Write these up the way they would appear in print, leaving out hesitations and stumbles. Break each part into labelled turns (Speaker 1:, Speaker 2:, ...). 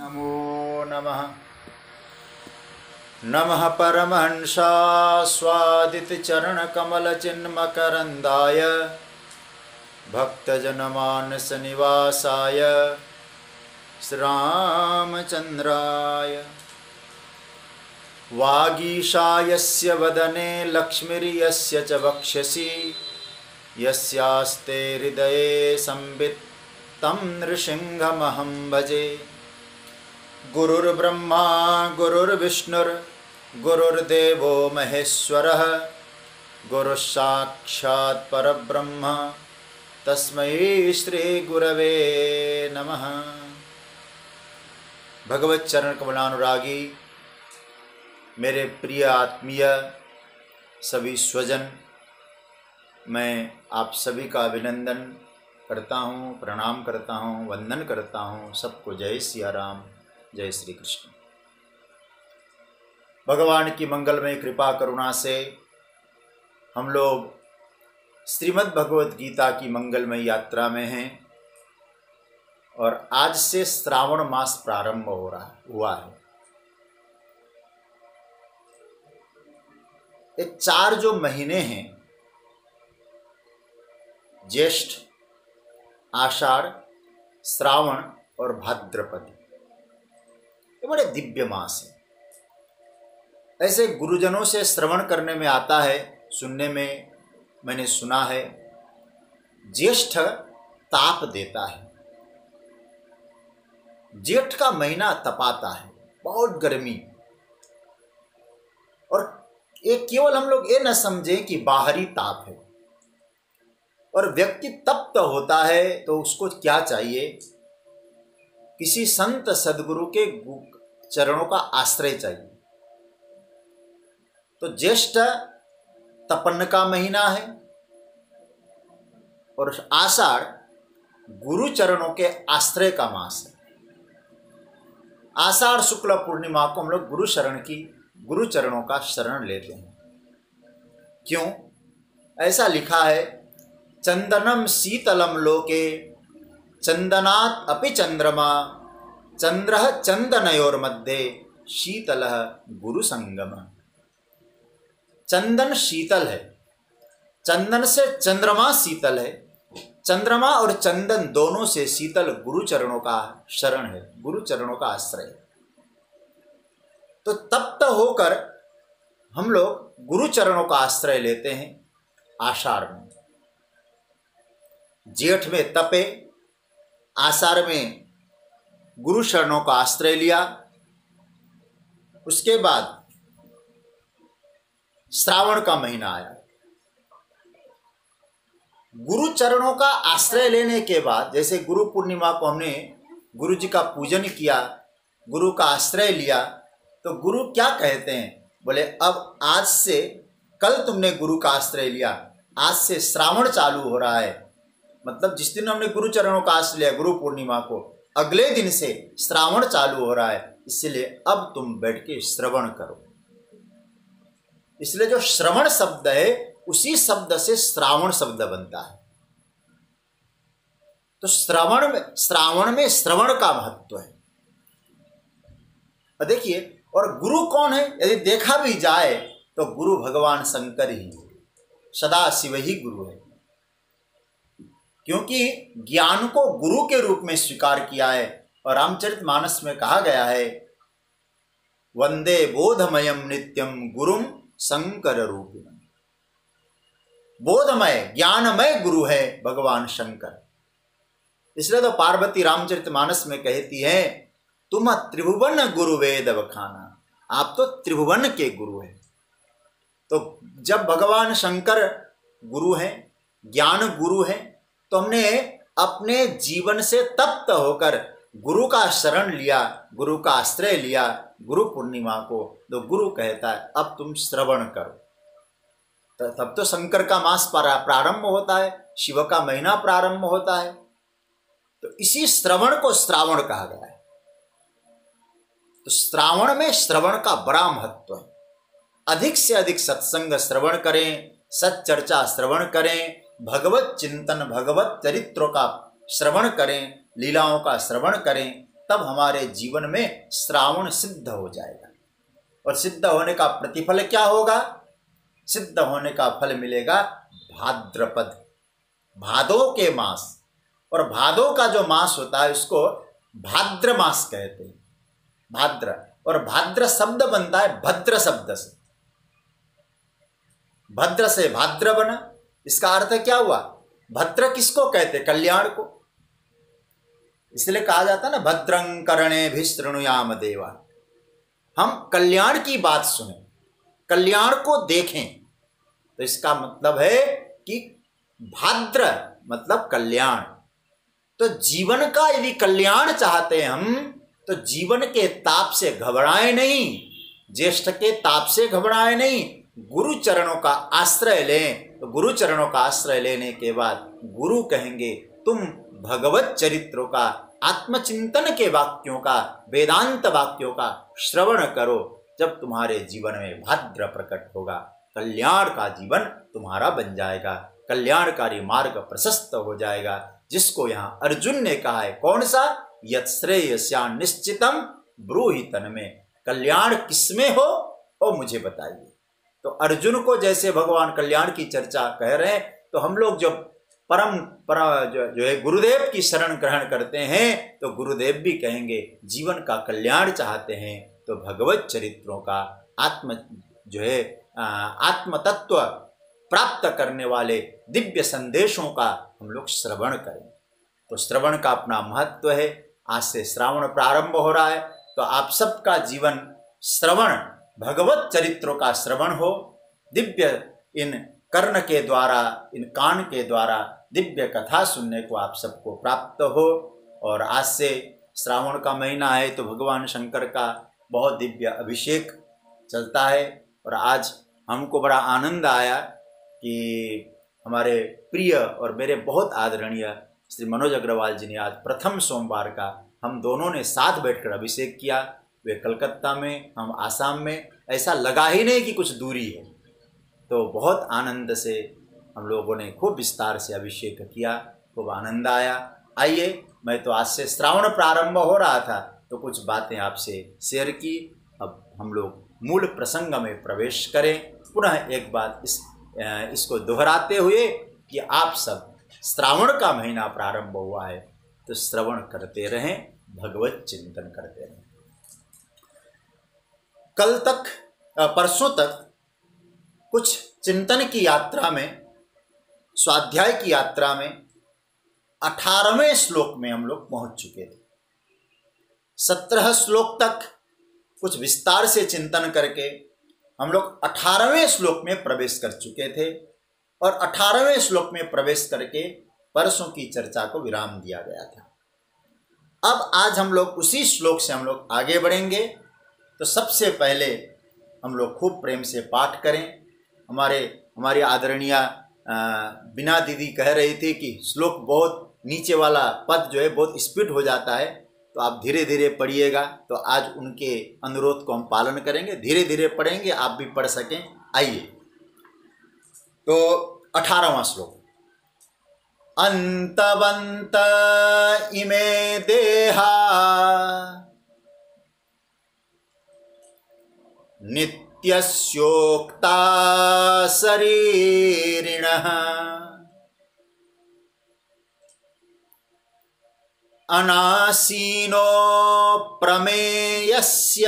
Speaker 1: नमो नमः। नमः परमहंसास्वादितचरणकमलचिन्मकरन्दाय भक्तजनमानसनिवासाय श्रीरामचन्द्राय। वागीशायस्य वदने लक्ष्मीर्यस्य च वक्षसि यस्यास्ते हृदये संवित् तं नृसिंहमहं भजे। गुरुर्ब्रह्मा गुरुर्विष्णुर्गुरुर्देवो महेश्वरः गुरुस्साक्षात् परब्रह्म तस्मै श्री गुरवे नमः। भगवत चरण कमलानुरागी मेरे प्रिय आत्मीय सभी स्वजन, मैं आप सभी का अभिनंदन करता हूँ, प्रणाम करता हूँ, वंदन करता हूँ। सबको जय सिया राम, जय श्री कृष्ण। भगवान की मंगलमय कृपा करुणा से हम लोग श्रीमद् भगवत गीता की मंगलमय यात्रा में हैं और आज से श्रावण मास प्रारंभ हुआ है। ये 4 जो महीने हैं, ज्येष्ठ, आषाढ़, श्रावण और भाद्रपद, ये बड़े दिव्य मास है। ऐसे गुरुजनों से श्रवण करने में आता है, सुनने में मैंने सुना है, ज्येष्ठ ताप देता है। जेठ का महीना तपाता है, बहुत गर्मी। और ये केवल हम लोग ये न समझें कि बाहरी ताप है। और व्यक्ति तप्त होता है तो उसको क्या चाहिए? किसी संत सदगुरु के चरणों का आश्रय चाहिए। तो ज्येष्ठ तपन का महीना है और आषाढ़ गुरु चरणों के आश्रय का मास है। आषाढ़ शुक्ल पूर्णिमा को हम लोग गुरु चरणों का शरण लेते हैं। क्यों? ऐसा लिखा है, चंदनम शीतलम लोके चंदनात् अपि चंद्रमा चंद्रः चंदनयोर मध्ये शीतलः गुरु संगम। चंदन शीतल है, चंदन से चंद्रमा शीतल है, चंद्रमा और चंदन दोनों से शीतल गुरु चरणों का शरण है, गुरु चरणों का आश्रय। तो तप्त होकर हम लोग गुरु चरणों का आश्रय लेते हैं आषाढ़ में। जेठ में तपे, आषाढ़ में गुरु चरणों का आश्रय लिया। उसके बाद श्रावण का महीना आया। गुरु चरणों का आश्रय लेने के बाद, जैसे गुरु पूर्णिमा को हमने गुरु जी का पूजन किया, गुरु का आश्रय लिया, तो गुरु क्या कहते हैं? बोले अब आज से, कल तुमने गुरु का आश्रय लिया, आज से श्रावण चालू हो रहा है। मतलब जिस दिन हमने गुरु चरणों का आश्रय लिया गुरु पूर्णिमा को, अगले दिन से श्रावण चालू हो रहा है, इसलिए अब तुम बैठ के श्रवण करो। इसलिए जो श्रवण शब्द है, उसी शब्द से श्रावण शब्द बनता है। तो श्रावण में श्रवण का महत्व है। देखिए, और गुरु कौन है? यदि देखा भी जाए तो गुरु भगवान शंकर ही है, सदा शिव ही गुरु है। क्योंकि ज्ञान को गुरु के रूप में स्वीकार किया है और रामचरितमानस में कहा गया है, वंदे बोधमयम नित्यम गुरुम शंकर रूपिणम। बोधमय, ज्ञानमय गुरु है भगवान शंकर। इसलिए तो पार्वती रामचरितमानस में कहती है, तुम त्रिभुवन गुरु वेद बखाना। आप तो त्रिभुवन के गुरु हैं। तो जब भगवान शंकर गुरु हैं, ज्ञान गुरु हैं, तो हमने अपने जीवन से तप्त होकर गुरु का शरण लिया, गुरु का आश्रय लिया गुरु पूर्णिमा को। तो गुरु कहता है अब तुम श्रवण करो। तब तो शंकर का मास प्रारंभ होता है, शिव का महीना प्रारंभ होता है। तो इसी श्रवण को श्रावण कहा गया है। तो श्रावण में श्रवण का बड़ा महत्व है। अधिक से अधिक सत्संग श्रवण करें, सच्चर्चा श्रवण करें, भगवत चिंतन, भगवत चरित्रों का श्रवण करें, लीलाओं का श्रवण करें, तब हमारे जीवन में श्रावण सिद्ध हो जाएगा। और सिद्ध होने का प्रतिफल क्या होगा? सिद्ध होने का फल मिलेगा भाद्रपद, भादो के मास। और भादो का जो मास होता है उसको भाद्र मास कहते हैं, भाद्र। और भाद्र शब्द बनता है भद्र शब्द से, भद्र से भाद्र बना। इसका अर्थ क्या हुआ? भद्र किसको कहते? कल्याण को। इसलिए कहा जाता है ना, भद्रं कर्णेभिः शृणुयाम देवा। हम कल्याण की बात सुने, कल्याण को देखें। तो इसका मतलब है कि भाद्र मतलब कल्याण। तो जीवन का यदि कल्याण चाहते हैं हम, तो जीवन के ताप से घबराएं नहीं, ज्येष्ठ के ताप से घबराएं नहीं, गुरु चरणों का आश्रय लें। तो गुरु चरणों का आश्रय लेने के बाद गुरु कहेंगे तुम भगवत चरित्रों का, आत्मचिंतन के वाक्यों का, वेदांत वाक्यों का श्रवण करो। जब तुम्हारे जीवन में भाद्र प्रकट होगा, कल्याण का जीवन तुम्हारा बन जाएगा, कल्याणकारी मार्ग प्रशस्त हो जाएगा। जिसको यहाँ अर्जुन ने कहा है, कौन सा? यत् श्रेयस्या निश्चितम ब्रूहि तन्मे। कल्याण किसमें हो वो मुझे बताइए। तो अर्जुन को जैसे भगवान कल्याण की चर्चा कह रहे हैं, तो हम लोग जब जो है गुरुदेव की शरण ग्रहण करते हैं, तो गुरुदेव भी कहेंगे जीवन का कल्याण चाहते हैं तो भगवत चरित्रों का, आत्म तत्व प्राप्त करने वाले दिव्य संदेशों का हम लोग श्रवण करें। तो श्रवण का अपना महत्व है। आज से श्रावण प्रारंभ हो रहा है, तो आप सबका जीवन श्रवण, भगवत चरित्रों का श्रवण हो। दिव्य इन कर्ण के द्वारा, इन कान के द्वारा दिव्य कथा सुनने को आप सबको प्राप्त हो। और आज से श्रावण का महीना है, तो भगवान शंकर का बहुत दिव्य अभिषेक चलता है। और आज हमको बड़ा आनंद आया कि हमारे प्रिय और मेरे बहुत आदरणीय श्री मनोज अग्रवाल जी ने आज प्रथम सोमवार का हम दोनों ने साथ बैठकर अभिषेक किया। वे कलकत्ता में, हम आसाम में। ऐसा लगा ही नहीं कि कुछ दूरी है। तो बहुत आनंद से हम लोगों ने खूब विस्तार से अभिषेक किया, खूब आनंद आया। आइए, मैं तो आज से श्रावण प्रारंभ हो रहा था तो कुछ बातें आपसे शेयर की। अब हम लोग मूल प्रसंग में प्रवेश करें। पुनः एक बात इसको दोहराते हुए कि आप सब, श्रावण का महीना प्रारंभ हुआ है तो श्रवण करते रहें, भगवत चिंतन करते रहें। कल तक, परसों तक कुछ चिंतन की यात्रा में, स्वाध्याय की यात्रा में 18वें श्लोक में हम लोग पहुंच चुके थे। 17 श्लोक तक कुछ विस्तार से चिंतन करके हम लोग 18वें श्लोक में प्रवेश कर चुके थे। और 18वें श्लोक में प्रवेश करके परसों की चर्चा को विराम दिया गया था। अब आज हम लोग उसी श्लोक से हम लोग आगे बढ़ेंगे। तो सबसे पहले हम लोग खूब प्रेम से पाठ करें। हमारी आदरणीय बिना दीदी कह रही थी कि श्लोक बहुत नीचे वाला पद जो है बहुत स्पीड हो जाता है, तो आप धीरे धीरे पढ़िएगा। तो आज उनके अनुरोध को हम पालन करेंगे, धीरे धीरे पढ़ेंगे, आप भी पढ़ सकें। आइए, तो 18वां श्लोक। अंतवंत इमे देहा नित्यस्योक्ता शरीरिणः अनासीनो प्रमेयस्य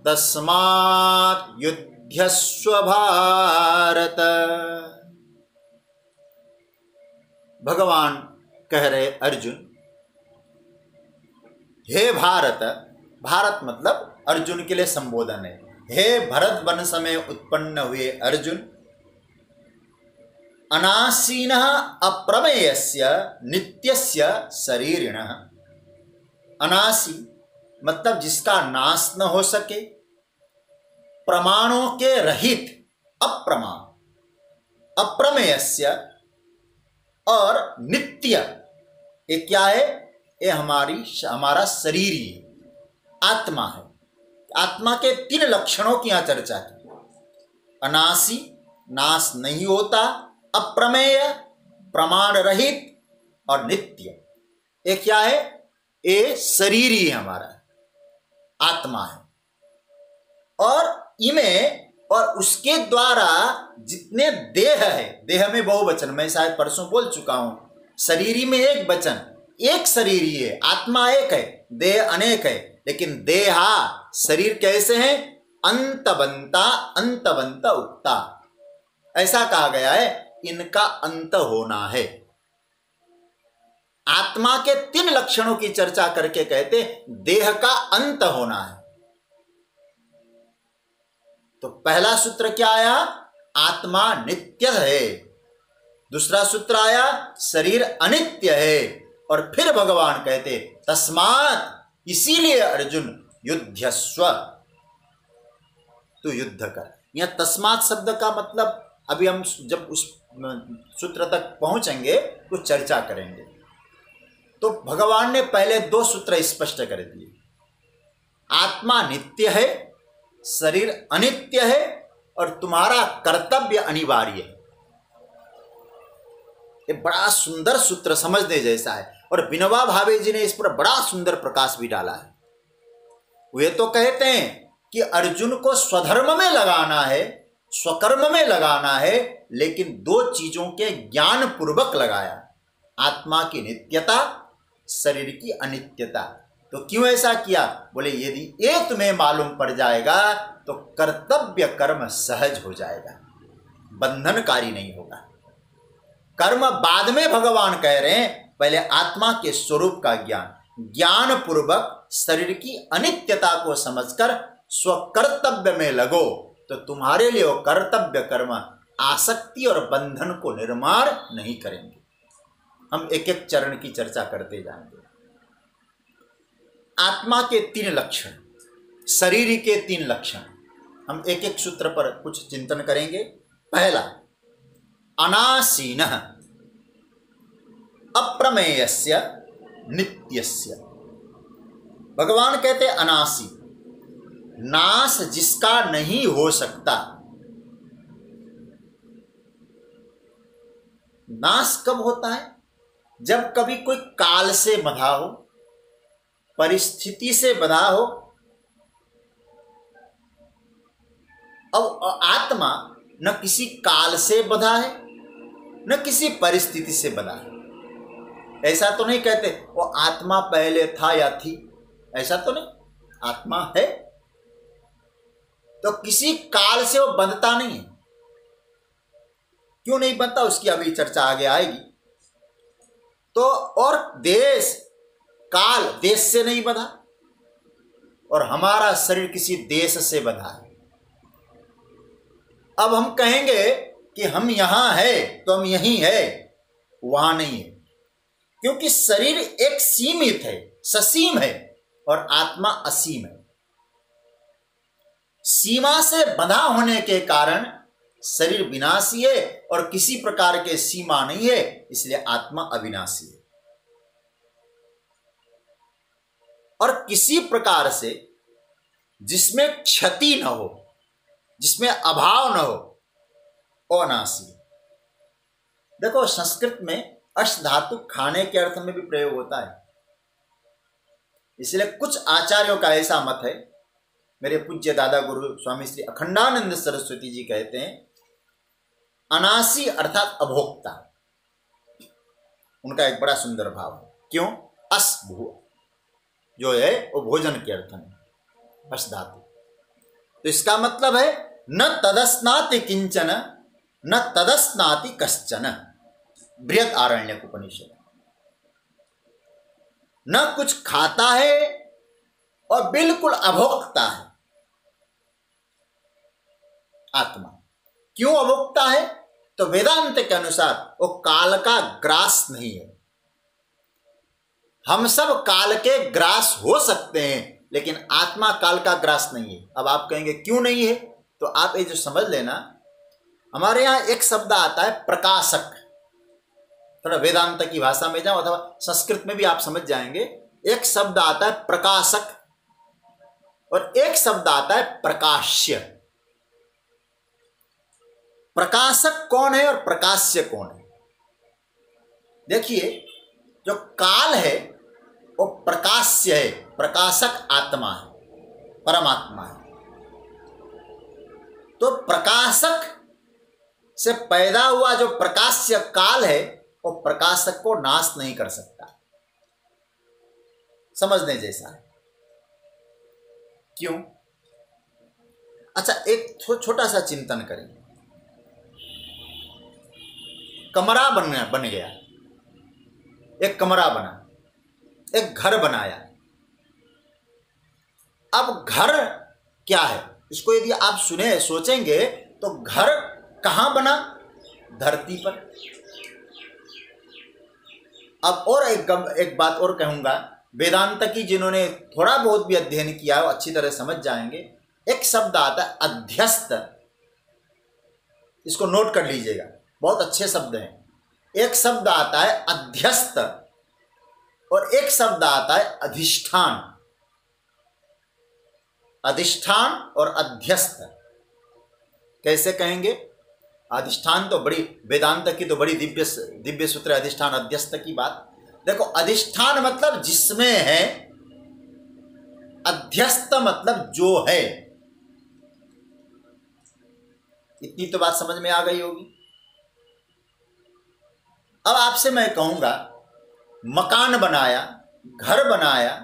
Speaker 1: तस्मात् युध्यस्व भारत। भगवान कह रहे अर्जुन, हे भारत, भारत मतलब अर्जुन के लिए संबोधन है। हे भरत वंश में उत्पन्न हुए अर्जुन, अनासीनः अप्रमेयस्य नित्यस्य शरीरिणः। अनासी मतलब जिसका नाश न हो सके, प्रमाणों के रहित, अप्रमाण, अप्रमेयस्य, और नित्य, ये क्या है? ये हमारा शरीर ही है, आत्मा है। आत्मा के 3 लक्षणों की यहाँ चर्चा की। अनासी, नाश नहीं होता, अप्रमेय, प्रमाण रहित और नित्य। एक क्या है? ये शरीर ही हमारा आत्मा है, और इमें और उसके द्वारा जितने देह है, देह में बहुवचन, मैं शायद परसों बोल चुका हूं, शरीरी में एक वचन, एक शरीर ही है, आत्मा एक है, देह अनेक है, लेकिन देहा शरीर कैसे हैं? अंतवंता अंतवंत उक्ता, ऐसा कहा गया है, इनका अंत होना है। आत्मा के 3 लक्षणों की चर्चा करके कहते देह का अंत होना है। तो पहला सूत्र क्या आया? आत्मा नित्य है। दूसरा सूत्र आया शरीर अनित्य है। और फिर भगवान कहते तस्मात्, इसीलिए अर्जुन युध्यस्व, तू युद्ध कर। यह तस्मात् शब्द का मतलब अभी हम जब उस सूत्र तक पहुंचेंगे तो चर्चा करेंगे। तो भगवान ने पहले 2 सूत्र स्पष्ट कर दिए, आत्मा नित्य है, शरीर अनित्य है, और तुम्हारा कर्तव्य अनिवार्य है। ये बड़ा सुंदर सूत्र, समझने जैसा है, और विनोबा भावे जी ने इस पर बड़ा सुंदर प्रकाश भी डाला है। वे तो कहते हैं कि अर्जुन को स्वधर्म में लगाना है, स्वकर्म में लगाना है, लेकिन 2 चीजों के ज्ञान पूर्वक लगाया, आत्मा की नित्यता, शरीर की अनित्यता। तो क्यों ऐसा किया? बोले यदि ये तुम्हें मालूम पड़ जाएगा तो कर्तव्य कर्म सहज हो जाएगा, बंधनकारी नहीं होगा। कर्म बाद में भगवान कह रहे हैं, पहले आत्मा के स्वरूप का ज्ञान, ज्ञान पूर्वक शरीर की अनित्यता को समझकर स्वकर्तव्य में लगो, तो तुम्हारे लिए वो कर्तव्य कर्म आसक्ति और बंधन को निर्माण नहीं करेंगे। हम एक एक चरण की चर्चा करते जाएंगे। आत्मा के 3 लक्षण, शरीर के 3 लक्षण, हम एक एक सूत्र पर कुछ चिंतन करेंगे। पहला, अनासीनः अप्रमेयस्य नित्यस्य। भगवान कहते अनासी, नाश जिसका नहीं हो सकता। नाश कब होता है? जब कभी कोई काल से बंधा हो, परिस्थिति से बंधा हो। अब आत्मा न किसी काल से बंधा है, न किसी परिस्थिति से बंधा है। ऐसा तो नहीं कहते वो आत्मा पहले था या थी, ऐसा तो नहीं। आत्मा है तो किसी काल से वो बंधता नहीं है। क्यों नहीं बनता, उसकी अभी चर्चा आगे आएगी। तो और देश काल, देश से नहीं बंधा, और हमारा शरीर किसी देश से बंधा है। अब हम कहेंगे कि हम यहां है तो हम यहीं है, वहां नहीं है, क्योंकि शरीर एक सीमित है, ससीम है, और आत्मा असीम है। सीमा से बंधा होने के कारण शरीर विनाशी है, और किसी प्रकार के सीमा नहीं है, इसलिए आत्मा अविनाशी है। और किसी प्रकार से जिसमें क्षति न हो, जिसमें अभाव न हो, अनाशी। देखो संस्कृत में अश धातु खाने के अर्थ में भी प्रयोग होता है, इसलिए कुछ आचार्यों का ऐसा मत है। मेरे पूज्य दादा गुरु स्वामी श्री अखंडानंद सरस्वती जी कहते हैं अनासी अर्थात अभोक्ता। उनका एक बड़ा सुंदर भाव है। क्यों? अस भू जो है वो भोजन के अर्थ में, अस धातु। तो इसका मतलब है न तदस्नाति किंचन न तदस्नाति कश्चन, बृहद आरण्यक उपनिषद। न कुछ खाता है और बिल्कुल अभोक्ता है आत्मा। क्यों अभोक्ता है? तो वेदांत के अनुसार वो काल का ग्रास नहीं है। हम सब काल के ग्रास हो सकते हैं, लेकिन आत्मा काल का ग्रास नहीं है। अब आप कहेंगे क्यों नहीं है? तो आप ये जो समझ लेना, हमारे यहां एक शब्द आता है प्रकाशक। थोड़ा वेदांत की भाषा में जाओ अथवा संस्कृत में भी आप समझ जाएंगे। एक शब्द आता है प्रकाशक और एक शब्द आता है प्रकाश्य। प्रकाशक कौन है और प्रकाश्य कौन है? देखिए, जो काल है वो प्रकाश्य है, प्रकाशक आत्मा है, परमात्मा है। तो प्रकाशक से पैदा हुआ जो प्रकाश्य काल है वो प्रकाशक को नाश नहीं कर सकता। समझने जैसा है। क्यों? अच्छा, एक छोटा सा चिंतन करें। कमरा बन गया, एक कमरा बना, एक घर बनाया। अब घर क्या है, इसको यदि आप सोचेंगे तो घर कहां बना? धरती पर। अब और एक बात और कहूंगा, वेदांत की जिन्होंने थोड़ा बहुत भी अध्ययन किया है वो अच्छी तरह समझ जाएंगे। एक शब्द आता है अध्यस्त, इसको नोट कर लीजिएगा, बहुत अच्छे शब्द हैं। एक शब्द आता है अध्यस्त और एक शब्द आता है अधिष्ठान। अधिष्ठान और अध्यस्त कैसे कहेंगे? अधिष्ठान तो बड़ी, वेदांत की तो बड़ी दिव्य सूत्र है अधिष्ठान अध्यस्त की बात। देखो, अधिष्ठान मतलब जिसमें है, अध्यस्त मतलब जो है। इतनी तो बात समझ में आ गई होगी। अब आपसे मैं कहूंगा, मकान बनाया, घर बनाया,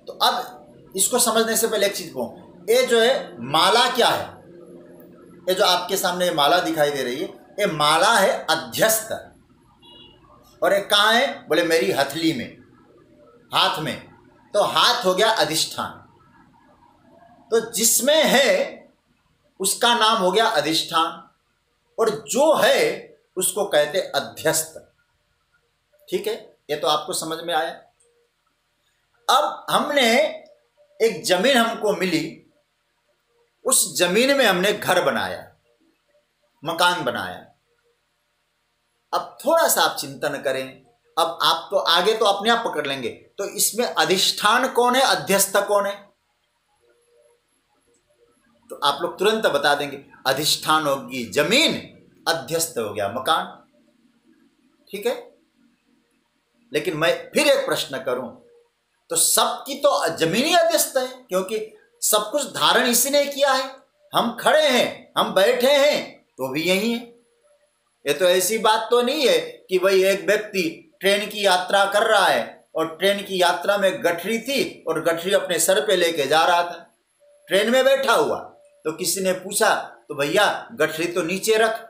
Speaker 1: तो अब इसको समझने से पहले एक चीज कहूं, ये जो है माला क्या है? ये जो आपके सामने माला दिखाई दे रही है, ये माला है अध्यस्त। और ये कहाँ है? बोले मेरी हथली में, हाथ में। तो हाथ हो गया अधिष्ठान। तो जिसमें है उसका नाम हो गया अधिष्ठान, और जो है उसको कहते अध्यस्त। ठीक है, ये तो आपको समझ में आया। अब हमने एक जमीन हमको मिली, उस जमीन में हमने घर बनाया, मकान बनाया। अब थोड़ा सा आप चिंतन करें। अब आप तो आगे तो अपने आप पकड़ लेंगे। तो इसमें अधिष्ठान कौन है, अध्यस्त कौन है? तो आप लोग तुरंत बता देंगे, अधिष्ठान होगी जमीन, अध्यस्त हो गया मकान। ठीक है, लेकिन मैं फिर एक प्रश्न करूं, तो सबकी तो जमीन ही अध्यस्त है, क्योंकि सब कुछ धारण इसी ने किया है। हम खड़े हैं, हम बैठे हैं, तो भी यही है। ये तो ऐसी बात तो नहीं है कि भाई एक व्यक्ति ट्रेन की यात्रा कर रहा है और ट्रेन की यात्रा में गठरी थी और गठरी अपने सर पे लेके जा रहा था, ट्रेन में बैठा हुआ। तो किसी ने पूछा, तो भैया गठरी तो नीचे रख,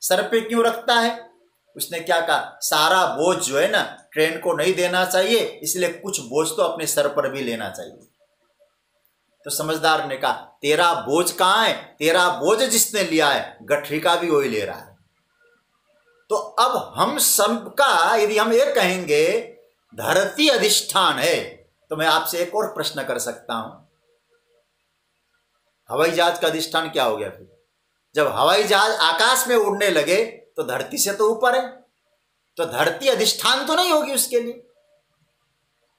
Speaker 1: सर पे क्यों रखता है? उसने क्या कहा, सारा बोझ जो है ना ट्रेन को नहीं देना चाहिए, इसलिए कुछ बोझ तो अपने सर पर भी लेना चाहिए। तो समझदार ने कहा, तेरा बोझ कहाँ है? तेरा बोझ जिसने लिया है गठरी का भी वही ले रहा है। तो अब हम सबका यदि हम ये कहेंगे धरती अधिष्ठान है, तो मैं आपसे एक और प्रश्न कर सकता हूं, हवाई जहाज का अधिष्ठान क्या हो गया? फिर जब हवाई जहाज आकाश में उड़ने लगे तो धरती से तो ऊपर है, तो धरती अधिष्ठान तो नहीं होगी उसके लिए।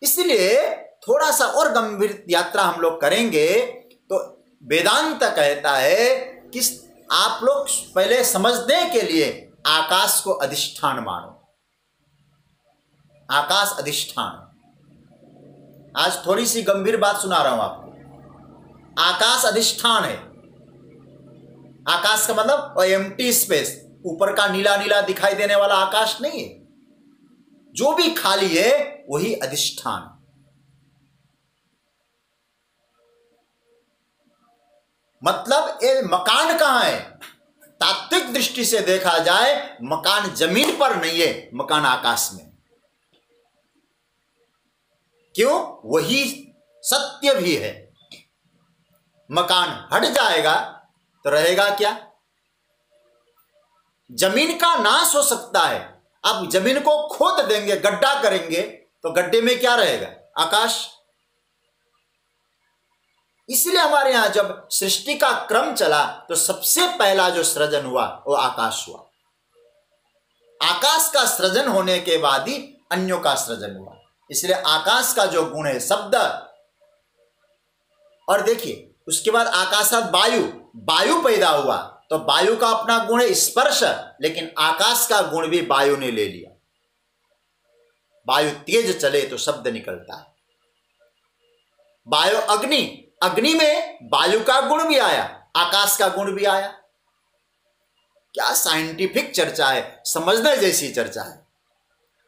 Speaker 1: इसलिए थोड़ा सा और गंभीर यात्रा हम लोग करेंगे तो वेदांत कहता है कि आप लोग पहले समझने के लिए आकाश को अधिष्ठान मानो। आकाश अधिष्ठान। आज थोड़ी सी गंभीर बात सुना रहा हूं आपको। आकाश अधिष्ठान है। आकाश का मतलब एम्प्टी स्पेस, ऊपर का नीला नीला दिखाई देने वाला आकाश नहीं है। जो भी खाली है वही अधिष्ठान। मतलब ये मकान कहां है? तात्विक दृष्टि से देखा जाए मकान जमीन पर नहीं है, मकान आकाश में। क्यों? वही सत्य भी है। मकान हट जाएगा तो रहेगा क्या? जमीन का नाश हो सकता है। अब जमीन को खोद देंगे, गड्ढा करेंगे, तो गड्ढे में क्या रहेगा? आकाश। इसलिए हमारे यहां जब सृष्टि का क्रम चला तो सबसे पहला जो सृजन हुआ वो आकाश हुआ। आकाश का सृजन होने के बाद ही अन्यों का सृजन हुआ। इसलिए आकाश का जो गुण है शब्द। और देखिए उसके बाद आकाशात वायु, वायु पैदा हुआ, तो वायु का अपना गुण है स्पर्श, लेकिन आकाश का गुण भी वायु ने ले लिया। वायु तेज चले तो शब्द निकलता है। वायु अग्नि, अग्नि में वायु का गुण भी आया, आकाश का गुण भी आया। क्या साइंटिफिक चर्चा है, समझने जैसी चर्चा है।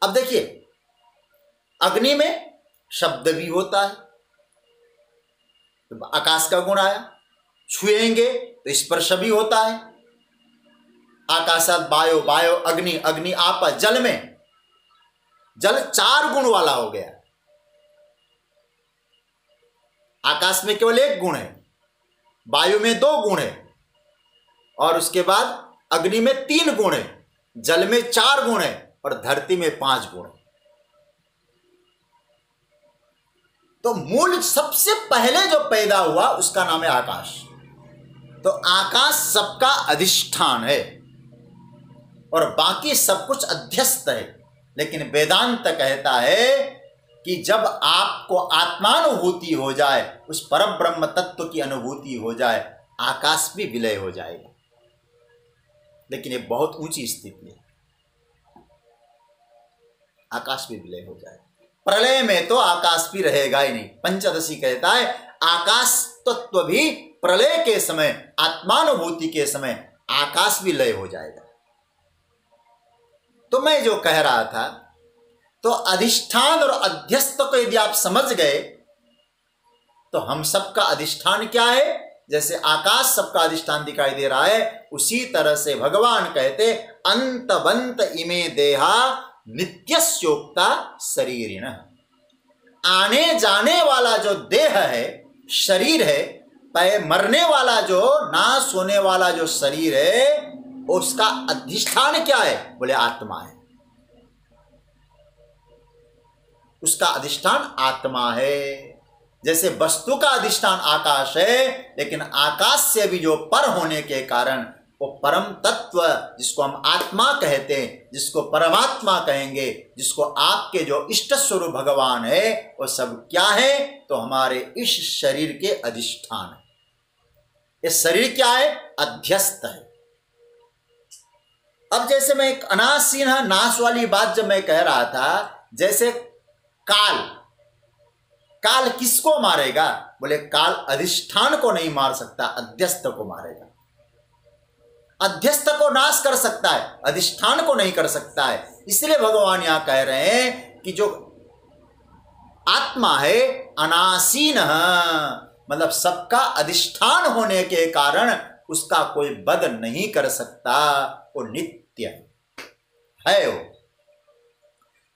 Speaker 1: अब देखिए, अग्नि में शब्द भी होता है, तो आकाश का गुण आया। छुएंगे तो स्पर्श भी होता है। आकाशात वायु, वायु अग्नि, अग्नि आप, जल में जल 4 गुण वाला हो गया। आकाश में केवल 1 गुण है, वायु में 2 गुण है, और उसके बाद अग्नि में 3 गुण है, जल में 4 गुण है, और धरती में 5 गुण है। तो मूल सबसे पहले जो पैदा हुआ उसका नाम है आकाश। तो आकाश सबका अधिष्ठान है और बाकी सब कुछ अध्यस्त है। लेकिन वेदांत कहता है कि जब आपको आत्मानुभूति हो जाए, उस परम ब्रह्म तत्व की अनुभूति हो जाए, आकाश भी विलय हो जाएगा। लेकिन ये बहुत ऊंची स्थिति है, आकाश भी विलय हो जाएगा। प्रलय में तो आकाश भी रहेगा ही नहीं। पंचदशी कहता है आकाश तत्व भी प्रलय के समय, आत्मानुभूति के समय आकाश भी लय हो जाएगा। तो मैं जो कह रहा था, तो अधिष्ठान और अध्यस्त को यदि आप समझ गए तो हम सबका अधिष्ठान क्या है। जैसे आकाश सबका अधिष्ठान दिखाई दे रहा है, उसी तरह से भगवान कहते अंतवंत इमे देहा नित्यस्योक्ता शरीरिण। आने जाने वाला जो देह है, शरीर है, मरने वाला जो, नाश होने वाला जो शरीर है, उसका अधिष्ठान क्या है? बोले आत्मा है। उसका अधिष्ठान आत्मा है। जैसे वस्तु का अधिष्ठान आकाश है, लेकिन आकाश से भी जो पर होने के कारण वो परम तत्व, जिसको हम आत्मा कहते हैं, जिसको परमात्मा कहेंगे, जिसको आपके जो इष्ट स्वरूप भगवान है, वो सब क्या है? तो हमारे इस शरीर के अधिष्ठान है। ये शरीर क्या है? अध्यस्त है। अब जैसे मैं एक अनासीन नाश वाली बात जब मैं कह रहा था, जैसे काल, काल किसको मारेगा? बोले काल अधिष्ठान को नहीं मार सकता, अध्यस्त को मारेगा। अध्यस्त को नाश कर सकता है, अधिष्ठान को नहीं कर सकता है। इसलिए भगवान यहां कह रहे हैं कि जो आत्मा है अनासीन, मतलब सबका अधिष्ठान होने के कारण उसका कोई वध नहीं कर सकता, वो नित्य है वो।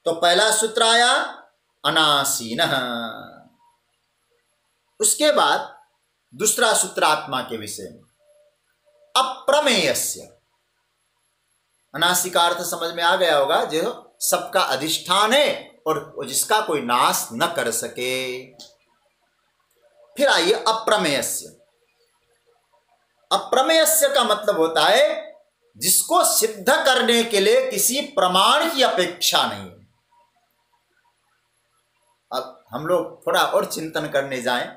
Speaker 1: तो पहला सूत्र आया अनासीन। उसके बाद दूसरा सूत्र आत्मा के विषय में, अप्रमेयस्य। अनासी का अर्थ समझ में आ गया होगा, जो सबका अधिष्ठान है और जिसका कोई नाश न कर सके। फिर आइए अप्रमेयस्य। अप्रमेयस्य का मतलब होता है जिसको सिद्ध करने के लिए किसी प्रमाण की अपेक्षा नहीं है। अब हम लोग थोड़ा और चिंतन करने जाएं।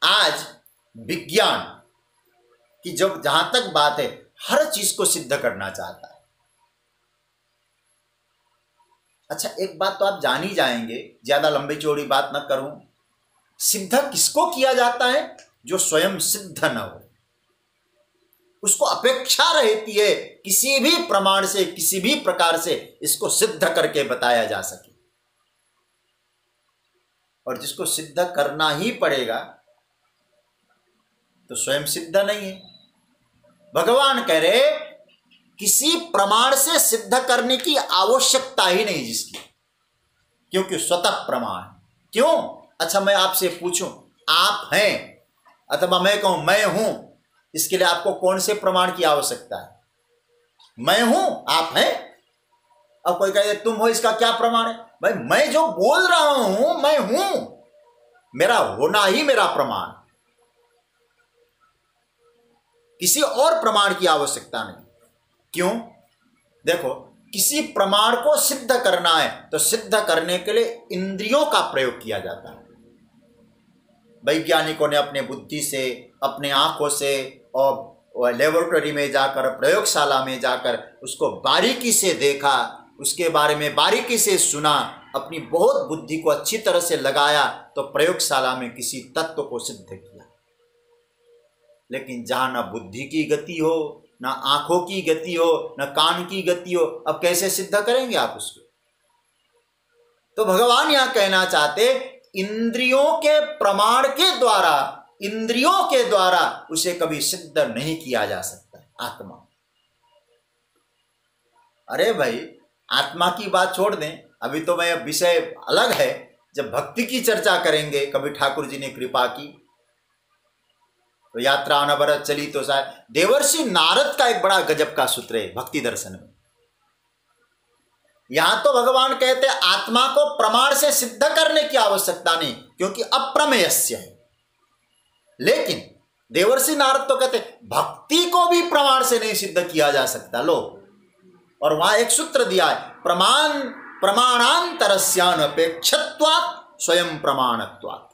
Speaker 1: आज विज्ञान कि जब जहां तक बात है, हर चीज को सिद्ध करना चाहता है। अच्छा, एक बात तो आप जान ही जाएंगे, ज्यादा लंबी चौड़ी बात न करूं। सिद्ध किसको किया जाता है? जो स्वयं सिद्ध न हो, उसको अपेक्षा रहती है किसी भी प्रमाण से, किसी भी प्रकार से इसको सिद्ध करके बताया जा सके। और जिसको सिद्ध करना ही पड़ेगा तो स्वयं सिद्ध नहीं है। भगवान कह रहे किसी प्रमाण से सिद्ध करने की आवश्यकता ही नहीं जिसकी, क्योंकि स्वतः प्रमाण। क्यों? अच्छा, मैं आपसे पूछूं, आप हैं अथवा मैं कहूं मैं हूं, इसके लिए आपको कौन से प्रमाण की आवश्यकता है? मैं हूं, आप हैं। अब कोई कहे तुम हो, इसका क्या प्रमाण है? भाई, मैं जो बोल रहा हूं मैं हूं, मेरा होना ही मेरा प्रमाण, किसी और प्रमाण की आवश्यकता नहीं। क्यों? देखो, किसी प्रमाण को सिद्ध करना है तो सिद्ध करने के लिए इंद्रियों का प्रयोग किया जाता है। वैज्ञानिकों ने अपने बुद्धि से, अपने आंखों से और लेबोरेटरी में जाकर, प्रयोगशाला में जाकर उसको बारीकी से देखा, उसके बारे में बारीकी से सुना, अपनी बहुत बुद्धि को अच्छी तरह से लगाया तो प्रयोगशाला में किसी तत्व को सिद्ध किया। लेकिन जहां न बुद्धि की गति हो, न आंखों की गति हो, न कान की गति हो, अब कैसे सिद्ध करेंगे आप उसको? तो भगवान यहां कहना चाहते, इंद्रियों के प्रमाण के द्वारा, इंद्रियों के द्वारा उसे कभी सिद्ध नहीं किया जा सकता आत्मा। अरे भाई, आत्मा की बात छोड़ दें, अभी तो मैं विषय अलग है। जब भक्ति की चर्चा करेंगे, कभी ठाकुर जी ने कृपा की तो यात्रा अनवरत चली, तो शायद देवर्षि नारद का एक बड़ा गजब का सूत्र है भक्ति दर्शन में। यहां तो भगवान कहते आत्मा को प्रमाण से सिद्ध करने की आवश्यकता नहीं, क्योंकि अप्रमेयस्य है। लेकिन देवर्षि नारद तो कहते भक्ति को भी प्रमाण से नहीं सिद्ध किया जा सकता। लो, और वहां एक सूत्र दिया है, प्रमाणांतरस्यानपेक्षत्वात् स्वयं प्रमाणत्वात्।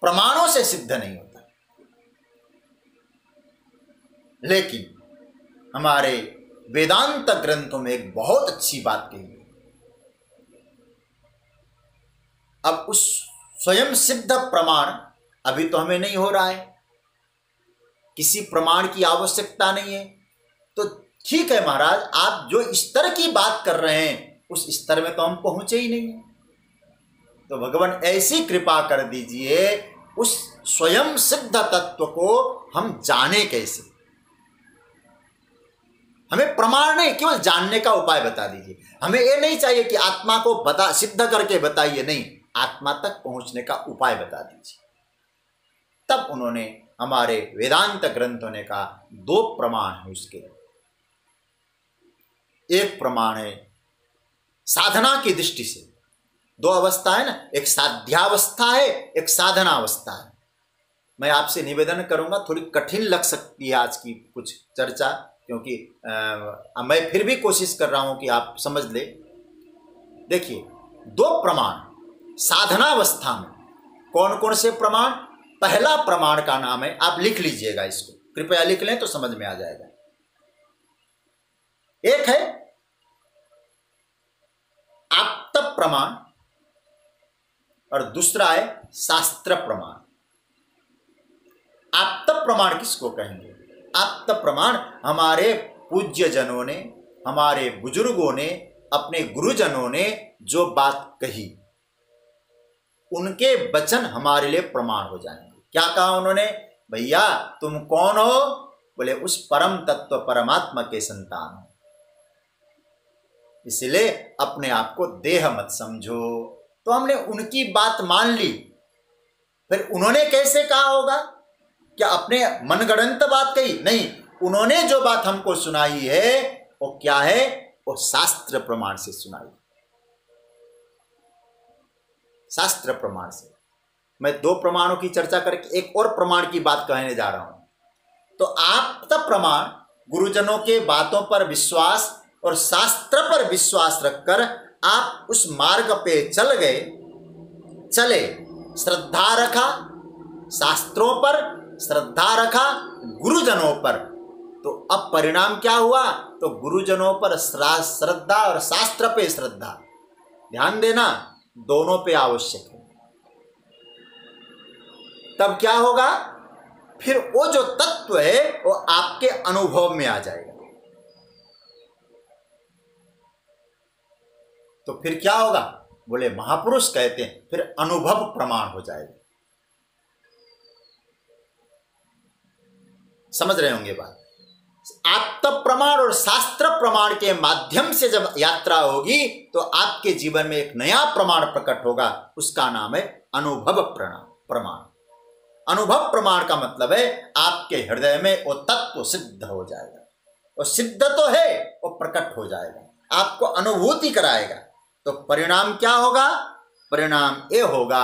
Speaker 1: प्रमाणों से सिद्ध नहीं होता। लेकिन हमारे वेदांत ग्रंथों में एक बहुत अच्छी बात कही है। अब उस स्वयं सिद्ध प्रमाण अभी तो हमें नहीं हो रहा है, किसी प्रमाण की आवश्यकता नहीं है। तो ठीक है महाराज, आप जो स्तर की बात कर रहे हैं उस स्तर में तो हम पहुंचे ही नहीं है। तो भगवान ऐसी कृपा कर दीजिए, उस स्वयं सिद्ध तत्व को हम जाने कैसे। हमें प्रमाण नहीं, केवल जानने का उपाय बता दीजिए। हमें ये नहीं चाहिए कि आत्मा को बता सिद्ध करके बताइए, नहीं, आत्मा तक पहुंचने का उपाय बता दीजिए। तब उन्होंने, हमारे वेदांत ग्रंथों ने कहा, दो प्रमाण है उसके। एक प्रमाण है साधना की दृष्टि से, दो अवस्था है ना, एक साध्यावस्था है, एक साधनावस्था है। मैं आपसे निवेदन करूंगा, थोड़ी कठिन लग सकती है आज की कुछ चर्चा, क्योंकि मैं फिर भी कोशिश कर रहा हूं कि आप समझ ले। देखिए, दो प्रमाण साधनावस्था में, कौन कौन से प्रमाण? पहला प्रमाण का नाम है, आप लिख लीजिएगा इसको, कृपया लिख लें तो समझ में आ जाएगा। एक है आप्त प्रमाण और दूसरा है शास्त्र प्रमाण। आप्त प्रमाण किसको कहेंगे? आप्त प्रमाण हमारे पूज्य जनों ने, हमारे बुजुर्गों ने, अपने गुरुजनों ने जो बात कही, उनके वचन हमारे लिए प्रमाण हो जाएंगे। क्या कहा उन्होंने? भैया तुम कौन हो? बोले उस परम तत्व परमात्मा के संतान हो, इसलिए अपने आप को देह मत समझो। तो हमने उनकी बात मान ली। फिर उन्होंने कैसे कहा होगा? क्या अपने मनगढ़ंत बात कही? नहीं, उन्होंने जो बात हमको सुनाई है वो क्या है? वो शास्त्र प्रमाण से सुनाई, शास्त्र प्रमाण से। मैं दो प्रमाणों की चर्चा करके एक और प्रमाण की बात कहने जा रहा हूं। तो आप्त प्रमाण, गुरुजनों के बातों पर विश्वास और शास्त्र पर विश्वास रखकर आप उस मार्ग पे चल गए, चले, श्रद्धा रखा शास्त्रों पर, श्रद्धा रखा गुरुजनों पर, तो अब परिणाम क्या हुआ? तो गुरुजनों पर श्रद्धा और शास्त्र पे श्रद्धा, ध्यान देना, दोनों पे आवश्यक है। तब क्या होगा? फिर वो जो तत्व है वो आपके अनुभव में आ जाएगा। तो फिर क्या होगा? बोले महापुरुष कहते हैं फिर अनुभव प्रमाण हो जाएगा। समझ रहे होंगे बात? आत्म प्रमाण और शास्त्र प्रमाण के माध्यम से जब यात्रा होगी तो आपके जीवन में एक नया प्रमाण प्रकट होगा, उसका नाम है अनुभव प्रमाण। अनुभव प्रमाण का मतलब है आपके हृदय में वो तत्व सिद्ध हो जाएगा। वो सिद्ध तो है, वो प्रकट हो जाएगा, आपको अनुभूति कराएगा। तो परिणाम क्या होगा? परिणाम ये होगा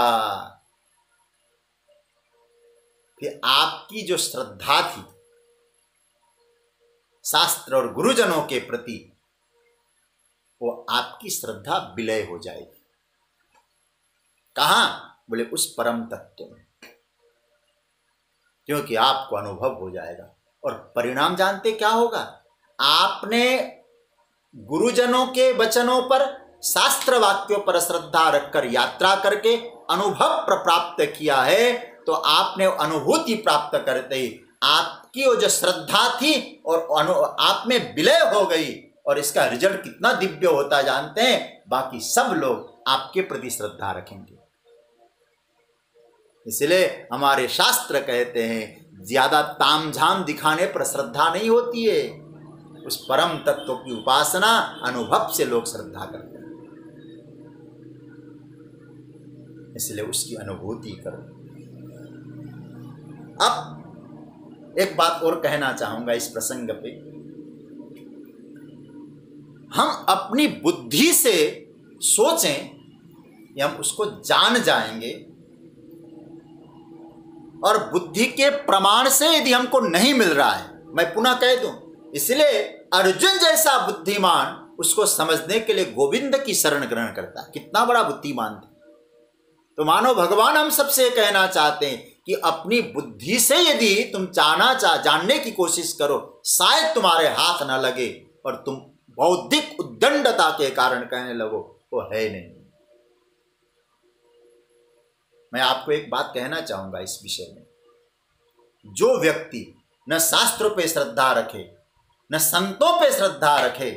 Speaker 1: कि आपकी जो श्रद्धा थी शास्त्र और गुरुजनों के प्रति, वो आपकी श्रद्धा विलय हो जाएगी। कहां? बोले उस परम तत्व में। क्योंकि आपको अनुभव हो जाएगा। और परिणाम जानते क्या होगा? आपने गुरुजनों के वचनों पर, शास्त्र वाक्यों पर श्रद्धा रखकर यात्रा करके अनुभव प्राप्त किया है, तो आपने अनुभूति प्राप्त करते ही आपकी वो जो श्रद्धा थी और आप में विलय हो गई, और इसका रिजल्ट कितना दिव्य होता जानते हैं? बाकी सब लोग आपके प्रति श्रद्धा रखेंगे। इसलिए हमारे शास्त्र कहते हैं ज्यादा तामझाम दिखाने पर श्रद्धा नहीं होती है, उस परम तत्व की उपासना अनुभव से लोग श्रद्धा करते हैं। इसलिए उसकी अनुभूति करो। अब एक बात और कहना चाहूंगा इस प्रसंग पे। हम अपनी बुद्धि से सोचें या हम उसको जान जाएंगे, और बुद्धि के प्रमाण से यदि हमको नहीं मिल रहा है, मैं पुनः कह दूं, इसलिए अर्जुन जैसा बुद्धिमान उसको समझने के लिए गोविंद की शरण ग्रहण करता है। कितना बड़ा बुद्धिमान था। तो मानो भगवान हम सबसे कहना चाहते हैं कि अपनी बुद्धि से यदि तुम जानने की कोशिश करो, शायद तुम्हारे हाथ ना लगे और तुम बौद्धिक उद्दंडता के कारण कहने लगो वो है नहीं। मैं आपको एक बात कहना चाहूंगा इस विषय में। जो व्यक्ति न शास्त्रों पे श्रद्धा रखे, न संतों पे श्रद्धा रखे,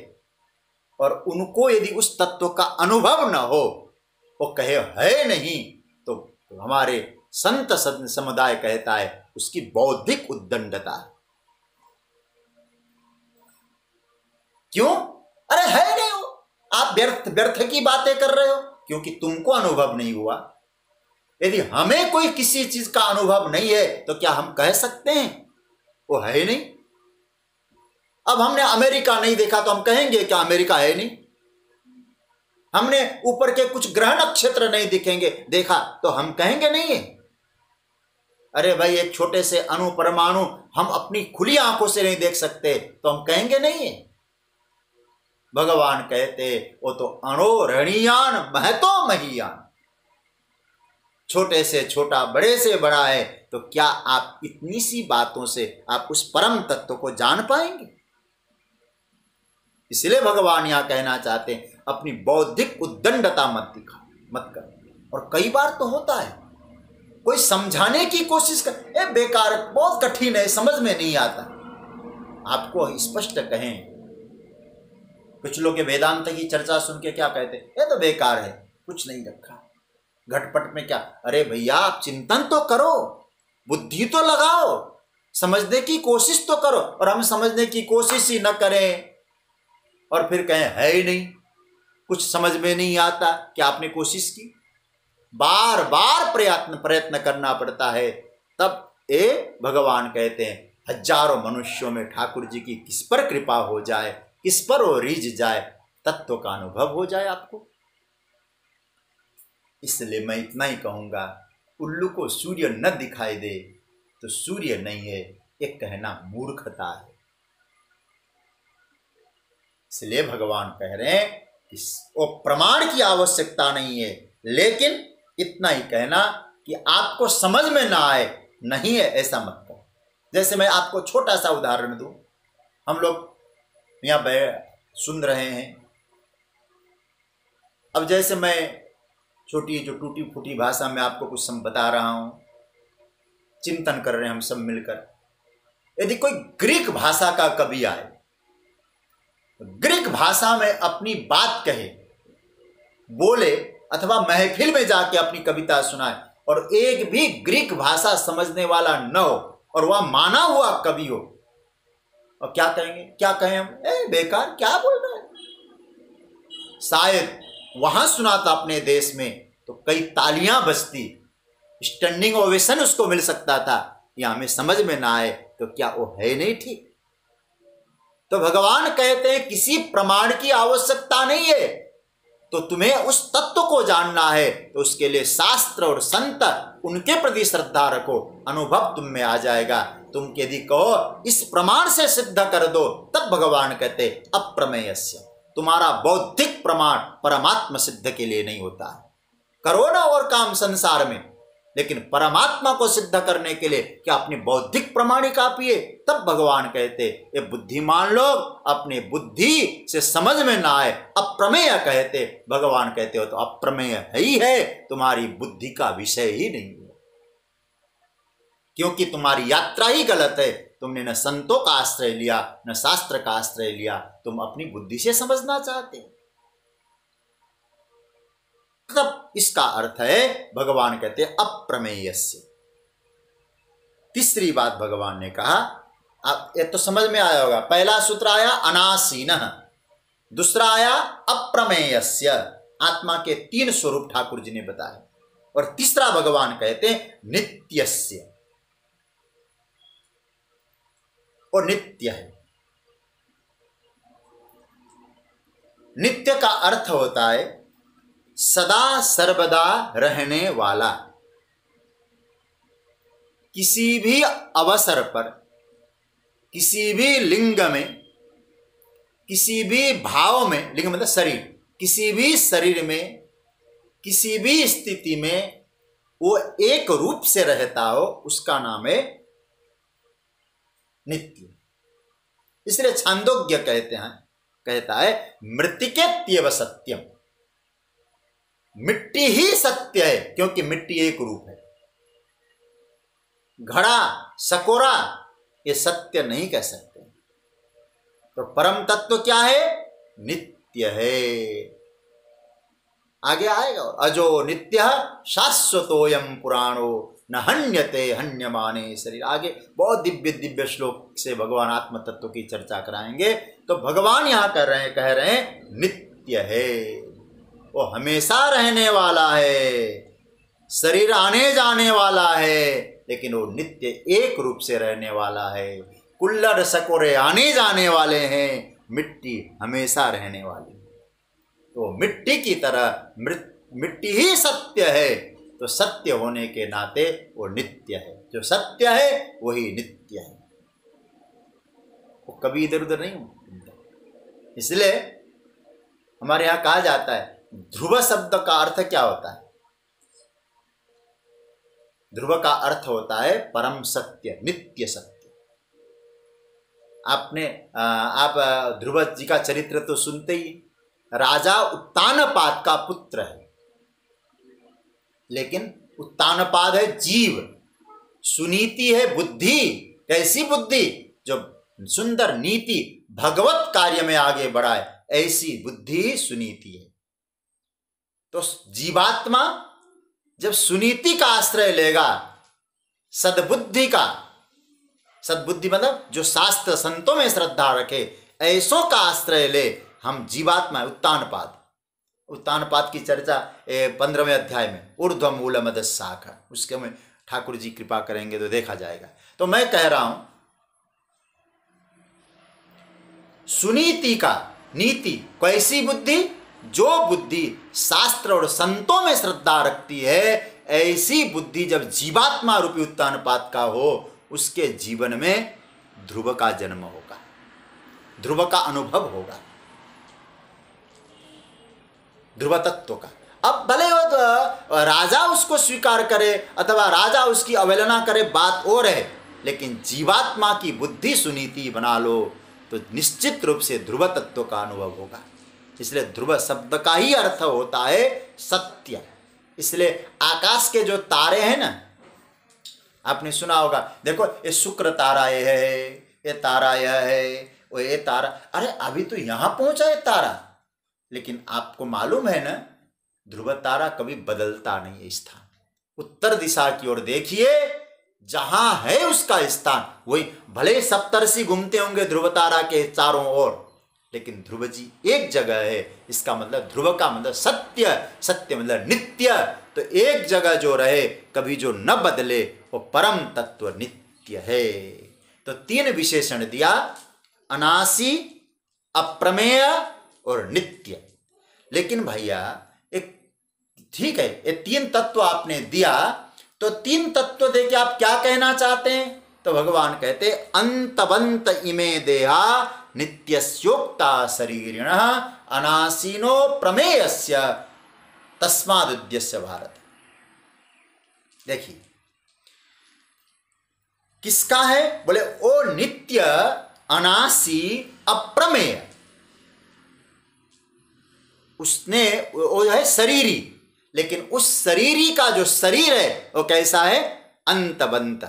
Speaker 1: और उनको यदि उस तत्व का अनुभव न हो, वो कहे है नहीं, तो हमारे संत समुदाय कहता है उसकी बौद्धिक उद्दंडता है। क्यों? अरे है नहीं हो, आप व्यर्थ की बातें कर रहे हो, क्योंकि तुमको अनुभव नहीं हुआ। यदि हमें कोई किसी चीज का अनुभव नहीं है तो क्या हम कह सकते हैं वो है नहीं? अब हमने अमेरिका नहीं देखा तो हम कहेंगे क्या अमेरिका है नहीं? हमने ऊपर के कुछ ग्रह नक्षत्र नहीं दिखेंगे देखा तो हम कहेंगे नहीं है? अरे भाई, एक छोटे से अणु परमाणु हम अपनी खुली आंखों से नहीं देख सकते तो हम कहेंगे नहीं है? भगवान कहते वो तो अणोरणीयान महतो महीयान, छोटे से छोटा बड़े से बड़ा है। तो क्या आप इतनी सी बातों से आप उस परम तत्व को जान पाएंगे? इसलिए भगवान यहां कहना चाहते हैं अपनी बौद्धिक उद्दंडता मत कर। और कई बार तो होता है कोई समझाने की कोशिश कर, बेकार, बहुत कठिन है, समझ में नहीं आता। आपको स्पष्ट कहें, कुछ लोग वेदांत की चर्चा सुन के क्या कहते, ये तो बेकार है, कुछ नहीं रखा, घटपट में क्या। अरे भैया, आप चिंतन तो करो, बुद्धि तो लगाओ, समझने की कोशिश तो करो। और हम समझने की कोशिश ही न करें और फिर कहें है ही नहीं, कुछ समझ में नहीं आता। क्या आपने कोशिश की? बार बार प्रयत्न करना पड़ता है, तब भगवान कहते हैं हजारों मनुष्यों में ठाकुर जी की किस पर कृपा हो जाए, किस पर वो रीझ जाए, तत्व का अनुभव हो जाए आपको। इसलिए मैं इतना ही कहूंगा, उल्लू को सूर्य न दिखाई दे तो सूर्य नहीं है, ये कहना मूर्खता है। इसलिए भगवान कह रहे हैं कि वो प्रमाण की आवश्यकता नहीं है, लेकिन इतना ही कहना कि आपको समझ में ना आए नहीं है, ऐसा मत करो। जैसे मैं आपको छोटा सा उदाहरण दूं, हम लोग यहाँ सुन रहे हैं। अब जैसे मैं छोटी जो टूटी फूटी भाषा में आपको कुछ बता रहा हूं, चिंतन कर रहे हैं हम सब मिलकर। यदि कोई ग्रीक भाषा का कवि आए, ग्रीक भाषा में अपनी बात कहे, बोले, अथवा महफिल में जाके अपनी कविता सुनाए, और एक भी ग्रीक भाषा समझने वाला न हो और वह माना हुआ कवि हो, और क्या कहेंगे? क्या कहें हम? बेकार, क्या बोल रहा है? शायद वहां सुना था अपने देश में तो कई तालियां बजती, स्टैंडिंग ओवेशन उसको मिल सकता था। या हमें समझ में ना आए तो क्या वो है नहीं ठीक? तो भगवान कहते हैं किसी प्रमाण की आवश्यकता नहीं है, तो तुम्हें उस तत्व को जानना है तो उसके लिए शास्त्र और संत, उनके प्रति श्रद्धा रखो, अनुभव तुम में आ जाएगा। तुम यदि कहो इस प्रमाण से सिद्ध कर दो, तब भगवान कहते अप्रमेयस्य, तुम्हारा बौद्धिक प्रमाण परमात्मा सिद्ध के लिए नहीं होता है। करो ना और काम संसार में, लेकिन परमात्मा को सिद्ध करने के लिए क्या अपनी बौद्धिक प्रमाणिका पिए? तब भगवान कहते ये बुद्धिमान लोग अपनी बुद्धि से समझ में ना आए, अप्रमेय कहते। भगवान कहते हो तो अप्रमेय है ही है, तुम्हारी बुद्धि का विषय ही नहीं है, क्योंकि तुम्हारी यात्रा ही गलत है। तुमने न संतों का आश्रय लिया न शास्त्र का आश्रय लिया, तुम अपनी बुद्धि से समझना चाहते हो। तब इसका अर्थ है भगवान कहते हैं अप्रमेयस्य। तीसरी बात भगवान ने कहा, आप ये तो समझ में आया होगा, पहला सूत्र आया अनासीनः, दूसरा आया अप्रमेयस्य। आत्मा के 3 स्वरूप ठाकुर जी ने बताए, और तीसरा भगवान कहते हैं नित्यस्य, और नित्य है। नित्य का अर्थ होता है सदा सर्वदा रहने वाला, किसी भी अवसर पर, किसी भी लिंग में, किसी भी भाव में, लिंग मतलब शरीर, किसी भी शरीर में, किसी भी स्थिति में वो एक रूप से रहता हो, उसका नाम है नित्य। इसलिए छांदोग्य कहता है मृत्तिकेत्येव सत्यम, मिट्टी ही सत्य है, क्योंकि मिट्टी एक रूप है। घड़ा सकोरा ये सत्य नहीं कह सकते। तो परम तत्व क्या है? नित्य है। आगे आएगा, अजो नित्य शाश्वतोयम पुराणो न हन्यते हन्यमाने शरीर। आगे बहुत दिव्य दिव्य श्लोक से भगवान आत्म तत्व की चर्चा कराएंगे। तो भगवान यहां कह रहे हैं नित्य है, वो हमेशा रहने वाला है, शरीर आने जाने वाला है, लेकिन वो नित्य एक रूप से रहने वाला है। कुल्लड़ सकोरे आने जाने वाले हैं, मिट्टी हमेशा रहने वाली। तो मिट्टी की तरह मिट्टी ही सत्य है, तो सत्य होने के नाते वो नित्य है। जो सत्य है वही नित्य है, वो कभी इधर उधर नहीं होता। इसलिए हमारे यहाँ कहा जाता है ध्रुव शब्द का अर्थ क्या होता है? ध्रुव का अर्थ होता है परम सत्य, नित्य सत्य। आप ध्रुव जी का चरित्र तो सुनते ही, राजा उत्तानपाद का पुत्र है, लेकिन उत्तानपाद है जीव, सुनीति है बुद्धि। कैसी बुद्धि? जो सुंदर नीति भगवत कार्य में आगे बढ़ाए, ऐसी बुद्धि ही सुनीति है। तो जीवात्मा जब सुनीति का आश्रय लेगा, सद्बुद्धि का, सद्बुद्धि मतलब जो शास्त्र संतों में श्रद्धा रखे, ऐसों का आश्रय ले, हम जीवात्मा उत्तानपाद की चर्चा 15वें अध्याय में ऊर्ध्व मूल मद शाखा, उसके में ठाकुर जी कृपा करेंगे तो देखा जाएगा। तो मैं कह रहा हूं सुनीति का, नीति कैसी बुद्धि? जो बुद्धि शास्त्र और संतों में श्रद्धा रखती है, ऐसी बुद्धि जब जीवात्मा रूपी उत्तानपाद का हो, उसके जीवन में ध्रुव का जन्म होगा, ध्रुव का अनुभव होगा, ध्रुव तत्व का। अब भले वो तो राजा उसको स्वीकार करे अथवा राजा उसकी अवहेलना करे, बात और है, लेकिन जीवात्मा की बुद्धि सुनीति बना लो तो निश्चित रूप से ध्रुव तत्व का अनुभव होगा। इसलिए ध्रुव शब्द का ही अर्थ होता है सत्य। इसलिए आकाश के जो तारे हैं ना, आपने सुना होगा, देखो ये शुक्र तारा ये है, ये तारा यह है, वो ये तारा, अरे अभी तो यहां पहुंचा है तारा, लेकिन आपको मालूम है ना ध्रुव तारा कभी बदलता नहीं है स्थान। उत्तर दिशा की ओर देखिए, जहां है उसका स्थान वही। भले सप्तर्षि घूमते होंगे ध्रुव तारा के चारों ओर, लेकिन ध्रुव जी एक जगह है। इसका मतलब ध्रुव का मतलब सत्य, सत्य मतलब नित्य। तो एक जगह जो रहे, कभी जो न बदले, वो परम तत्व नित्य है। तो 3 विशेषण दिया, अनासी, अप्रमेय और नित्य। लेकिन भैया एक ठीक है, ये 3 तत्व आपने दिया, तो 3 तत्व देके आप क्या कहना चाहते हैं? तो भगवान कहते अंतवंत इमे देहा नित्यस्योक्ता शरीरिणः अनासीनो प्रमेयस्य तस्मादुद्यस्य भारत। देखिए किसका है, बोले ओ नित्य अनासी अप्रमेय, उसने वो है शरीरी, लेकिन उस शरीरी का जो शरीर है वो कैसा है, अंतबंत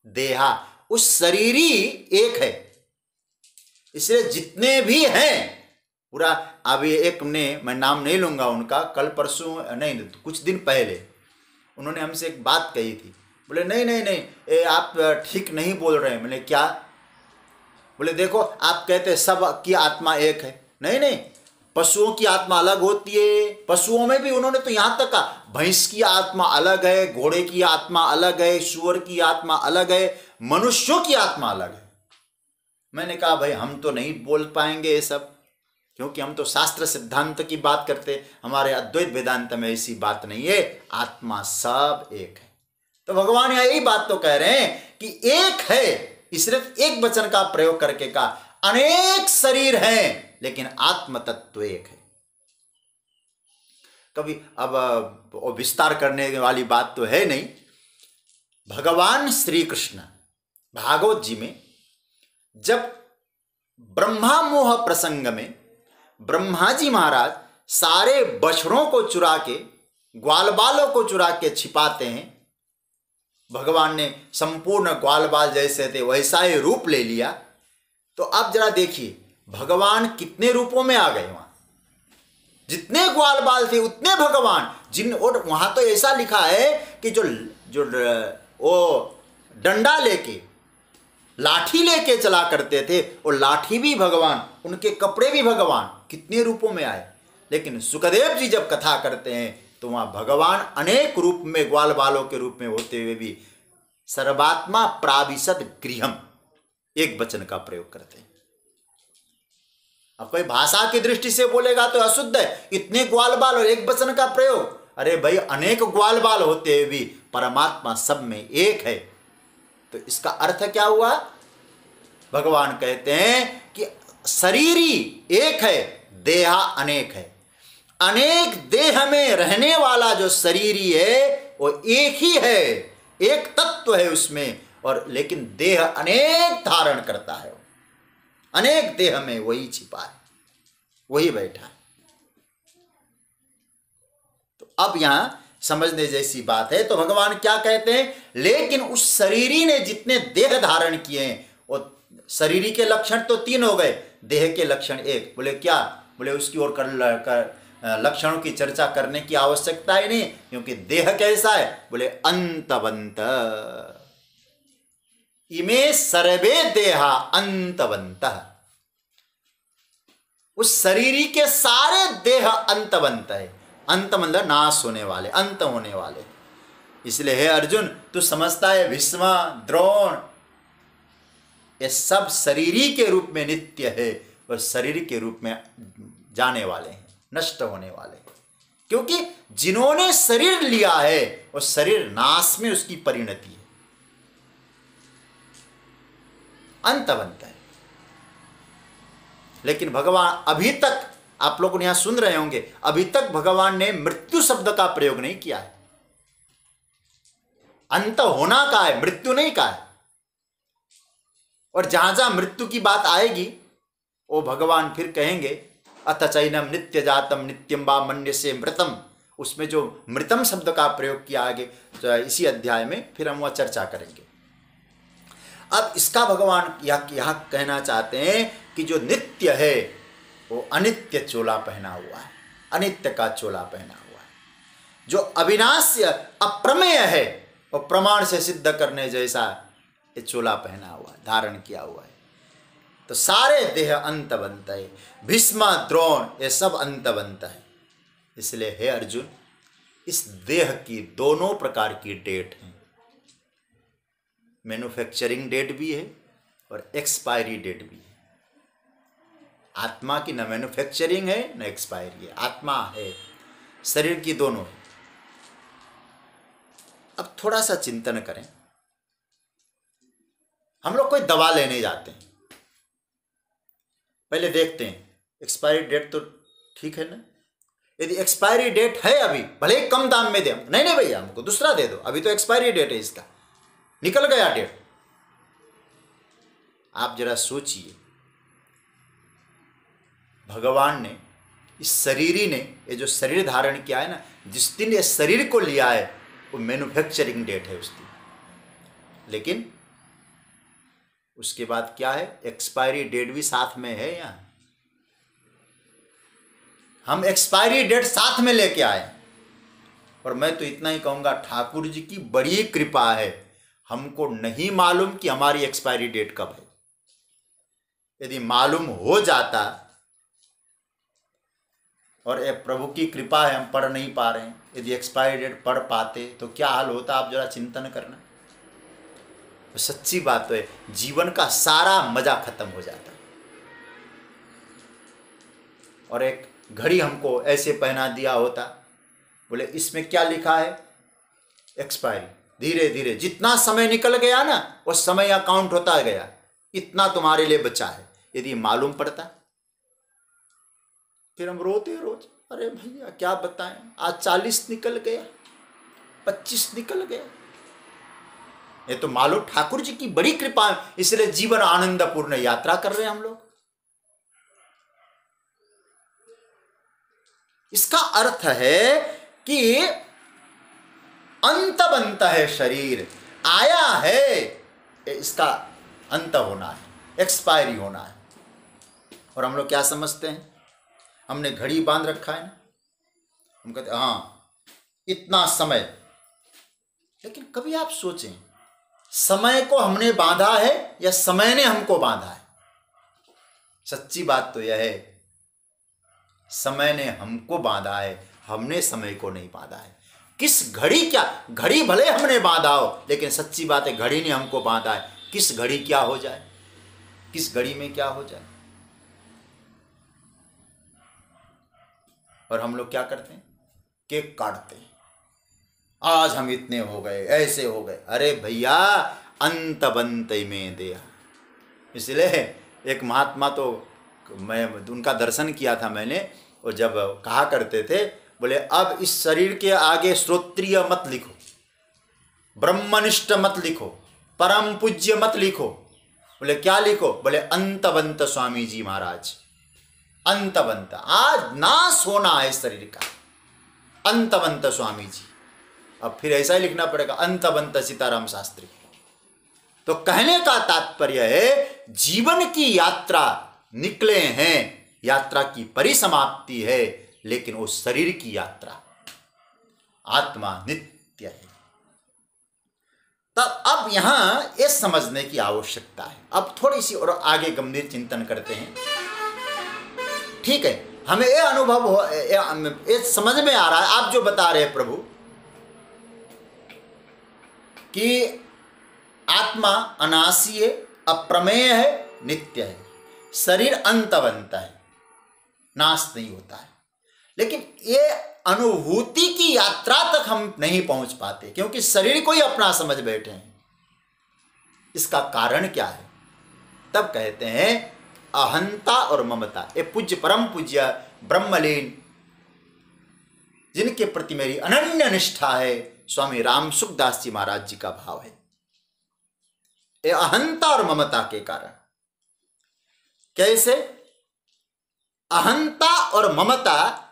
Speaker 1: देहा, उस शरीरी एक है। इसलिए जितने भी हैं पूरा, अभी एक ने, मैं नाम नहीं लूंगा उनका, कल परसों नहीं कुछ दिन पहले उन्होंने हमसे एक बात कही थी, बोले नहीं नहीं नहीं ये आप ठीक नहीं बोल रहे हैं। मैंने क्या, बोले देखो आप कहते हैं सब की आत्मा एक है, नहीं नहीं, पशुओं की आत्मा अलग होती है, पशुओं में भी उन्होंने तो यहाँ तक कहा भैंस की आत्मा अलग है, घोड़े की आत्मा अलग है, सूअर की आत्मा अलग है, मनुष्यों की आत्मा अलग है। मैंने कहा भाई हम तो नहीं बोल पाएंगे ये सब, क्योंकि हम तो शास्त्र सिद्धांत की बात करते, हमारे अद्वैत वेदांत में ऐसी बात नहीं है, आत्मा सब एक है। तो भगवान यहाँ यही बात तो कह रहे हैं कि एक है, सिर्फ एक वचन का प्रयोग करके कहा, अनेक शरीर हैं लेकिन आत्म तत्व एक है। कभी अब विस्तार करने वाली बात तो है नहीं। भगवान श्री कृष्ण भागवत जी में जब ब्रह्मा मोह प्रसंग में ब्रह्मा जी महाराज सारे बछड़ों को चुरा के, ग्वाल बालों को चुरा के छिपाते हैं, भगवान ने संपूर्ण ग्वाल बाल जैसे थे वैसा ही रूप ले लिया। तो आप जरा देखिए भगवान कितने रूपों में आ गए, वहां जितने ग्वाल बाल थे उतने भगवान, जिन, और वहां तो ऐसा लिखा है कि जो जो वो डंडा लेके लाठी लेके चला करते थे, और लाठी भी भगवान, उनके कपड़े भी भगवान, कितने रूपों में आए। लेकिन सुखदेव जी जब कथा करते हैं तो वहां भगवान अनेक रूप में ग्वाल बालों के रूप में होते हुए भी सर्वात्मा प्राविशद गृहम, एक वचन का प्रयोग करते हैं। अब कोई भाषा की दृष्टि से बोलेगा तो अशुद्ध है, इतने ग्वाल बाल और एक वचन का प्रयोग। अरे भाई अनेक ग्वाल बाल होते हुए भी परमात्मा सब में एक है। तो इसका अर्थ क्या हुआ, भगवान कहते हैं कि शरीरी एक है, देहा अनेक है। अनेक देह में रहने वाला जो शरीरी है वो एक ही है, एक तत्व है उसमें, और लेकिन देह अनेक धारण करता है, अनेक देह में वही छिपा है, वही बैठा है। तो अब यहां समझने जैसी बात है। तो भगवान क्या कहते हैं, लेकिन उस शरीरी ने जितने देह धारण किए हैं, और शरीरी के लक्षण तो 3 हो गए, देह के लक्षण 1। बोले क्या, बोले उसकी ओर कर लक्षणों की चर्चा करने की आवश्यकता ही नहीं, क्योंकि देह कैसा है, बोले अंतवंत, इमे सर्वे देहा अंतवंत, उस शरीरी के सारे देह अंतवंत है। अंत मतलब नाश होने वाले, अंत होने वाले। इसलिए हे अर्जुन तू समझता है भीष्म, द्रोण ये सब शरीरी के रूप में नित्य है, और शरीर के रूप में जाने वाले हैं, नष्ट होने वाले, क्योंकि जिन्होंने शरीर लिया है वो शरीर नाश में उसकी परिणति है, अंतवंत है। लेकिन भगवान अभी तक, आप लोग यहां सुन रहे होंगे, अभी तक भगवान ने मृत्यु शब्द का प्रयोग नहीं किया है। अंत होना का है, मृत्यु नहीं का है। और जहां जहां मृत्यु की बात आएगी वो भगवान फिर कहेंगे अथ चैनम नित्य जातम नित्यम वा मन्यसे मृतम, उसमें जो मृतम शब्द का प्रयोग किया आगे तो इसी अध्याय में फिर हम वह चर्चा करेंगे। अब इसका भगवान यह कहना चाहते हैं कि जो नित्य है वो अनित्य चोला पहना हुआ है, अनित्य का चोला पहना हुआ है। जो अविनाश्य अप्रमेय है वो प्रमाण से सिद्ध करने जैसा ये चोला पहना हुआ है, धारण किया हुआ है। तो सारे देह अंतवंत है, भीष्म द्रोण ये सब अंतवंत है। इसलिए हे अर्जुन इस देह की दोनों प्रकार की डेट है, मैन्युफैक्चरिंग डेट भी है और एक्सपायरी डेट भी है। आत्मा की न मैन्युफैक्चरिंग है न एक्सपायरी है, आत्मा है, शरीर की दोनों है। अब थोड़ा सा चिंतन करें, हम लोग कोई दवा लेने जाते हैं, पहले देखते हैं एक्सपायरी डेट तो ठीक है ना, यदि एक्सपायरी डेट है अभी, भले ही कम दाम में दे, नहीं नहीं भैया हमको दूसरा दे दो, अभी तो एक्सपायरी डेट है इसका, निकल गया डेट। आप जरा सोचिए, भगवान ने इस शरीरी ने, ये जो शरीर धारण किया है ना, जिस दिन ये शरीर को लिया है वो मैन्युफैक्चरिंग डेट है उस दिन, लेकिन उसके बाद क्या है, एक्सपायरी डेट भी साथ में है। यहाँ हम एक्सपायरी डेट साथ में लेके आए, और मैं तो इतना ही कहूंगा, ठाकुर जी की बड़ी कृपा है, हमको नहीं मालूम कि हमारी एक्सपायरी डेट कब है। यदि मालूम हो जाता, और ये प्रभु की कृपा है हम पढ़ नहीं पा रहे हैं, यदि एक्सपायरी डेट पढ़ पाते तो क्या हाल होता, आप जरा चिंतन करना। तो सच्ची बात तो है, जीवन का सारा मजा खत्म हो जाता। और एक घड़ी हमको ऐसे पहना दिया होता, बोले इसमें क्या लिखा है, एक्सपायरी, धीरे धीरे जितना समय निकल गया ना वो समय अकाउंट होता गया, इतना तुम्हारे लिए बचा है। यदि मालूम पड़ता, फिर हम रोते रोज, अरे भैया क्या बताएं, आज 40 निकल गया, 25 निकल गया। ये तो मालूम ठाकुर जी की बड़ी कृपा है, इसलिए जीवन आनंदपूर्ण यात्रा कर रहे हैं हम लोग। इसका अर्थ है कि अंत बनता है, शरीर आया है, इसका अंत होना है, एक्सपायरी होना है। और हम लोग क्या समझते हैं, हमने घड़ी बांध रखा है ना, हम कहते हाँ इतना समय, लेकिन कभी आप सोचें, समय को हमने बांधा है या समय ने हमको बांधा है? सच्ची बात तो यह है, समय ने हमको बांधा है, हमने समय को नहीं बांधा है। किस घड़ी, क्या घड़ी भले हमने बांधा हो, लेकिन सच्ची बात है घड़ी ने हमको बांधा है। किस घड़ी क्या हो जाए, किस घड़ी में क्या हो जाए। और हम लोग क्या करते हैं, केक काटते हैं, आज हम इतने हो गए, ऐसे हो गए। अरे भैया अंत बंत में दिया। इसलिए एक महात्मा, तो मैं उनका दर्शन किया था मैंने, और जब कहा करते थे, बोले अब इस शरीर के आगे श्रोत्रिय मत लिखो, ब्रह्मनिष्ठ मत लिखो, परम पूज्य मत लिखो। बोले क्या लिखो, बोले अंतवंत स्वामी जी महाराज, अंतवंत, आज नाश होना है शरीर का, अंतवंत स्वामी जी। अब फिर ऐसा ही लिखना पड़ेगा, अंतवंत सीताराम शास्त्री। तो कहने का तात्पर्य है, जीवन की यात्रा निकले हैं, यात्रा की परिसमाप्ति है, लेकिन वो शरीर की यात्रा, आत्मा नित्य है। तब अब यहां ये समझने की आवश्यकता है। अब थोड़ी सी और आगे गंभीर चिंतन करते हैं। ठीक है, हमें ये अनुभव हो, ये समझ में आ रहा है, आप जो बता रहे हैं प्रभु कि आत्मा अनासी है, अप्रमेय है, नित्य है, शरीर अंतवंत है, नाश नहीं होता है। लेकिन ये अनुभूति की यात्रा तक हम नहीं पहुंच पाते, क्योंकि शरीर को ही अपना समझ बैठे हैं। इसका कारण क्या है? तब कहते हैं अहंता और ममता। ये पूज्य परम पूज्य ब्रह्मलीन, जिनके प्रति मेरी अनन्य निष्ठा है, स्वामी राम सुखदास जी महाराज जी का भाव है। ये अहंता और ममता के कारण। कैसे? अहंता और ममता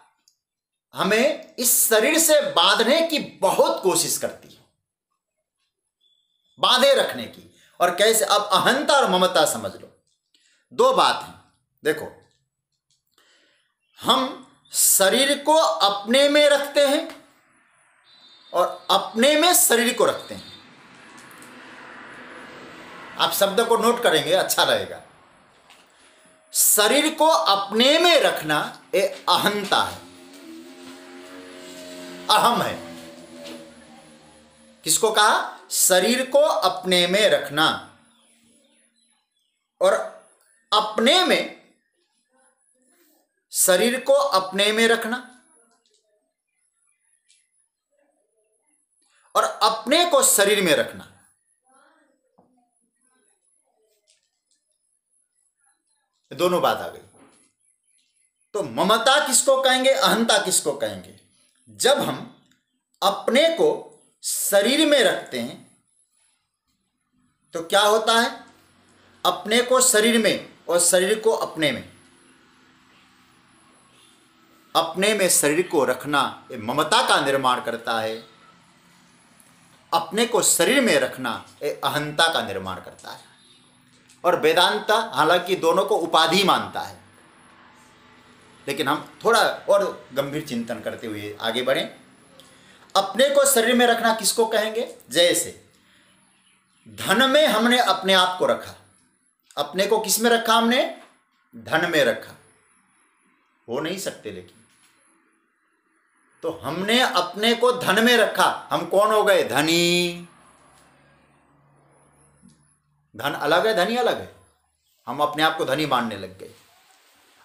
Speaker 1: हमें इस शरीर से बांधने की बहुत कोशिश करती है, बांधे रखने की। और कैसे? अब अहंता और ममता समझ लो, दो बात है। देखो, हम शरीर को अपने में रखते हैं और अपने में शरीर को रखते हैं। आप शब्द को नोट करेंगे, अच्छा रहेगा। शरीर को अपने में रखना ये अहंता है, अहम है। किसको कहा? शरीर को अपने में रखना। और अपने में, शरीर को अपने में रखना और अपने को शरीर में रखना, दोनों बात आ गई। तो ममता किसको कहेंगे, अहंता किसको कहेंगे? जब हम अपने को शरीर में रखते हैं तो क्या होता है, अपने को शरीर में और शरीर को अपने में, अपने में शरीर को रखना ये ममता का निर्माण करता है, अपने को शरीर में रखना ये अहंता का निर्माण करता है। और वेदांत हालांकि दोनों को उपाधि मानता है, लेकिन हम थोड़ा और गंभीर चिंतन करते हुए आगे बढ़ें। अपने को शरीर में रखना किसको कहेंगे? जैसे धन में हमने अपने आप को रखा, अपने को किस में रखा? हमने धन में रखा, हो नहीं सकते। लेकिन तो हमने अपने को धन में रखा, हम कौन हो गए? धनी। धन अलग है, धनी अलग है। हम अपने आप को धनी मानने लग गए।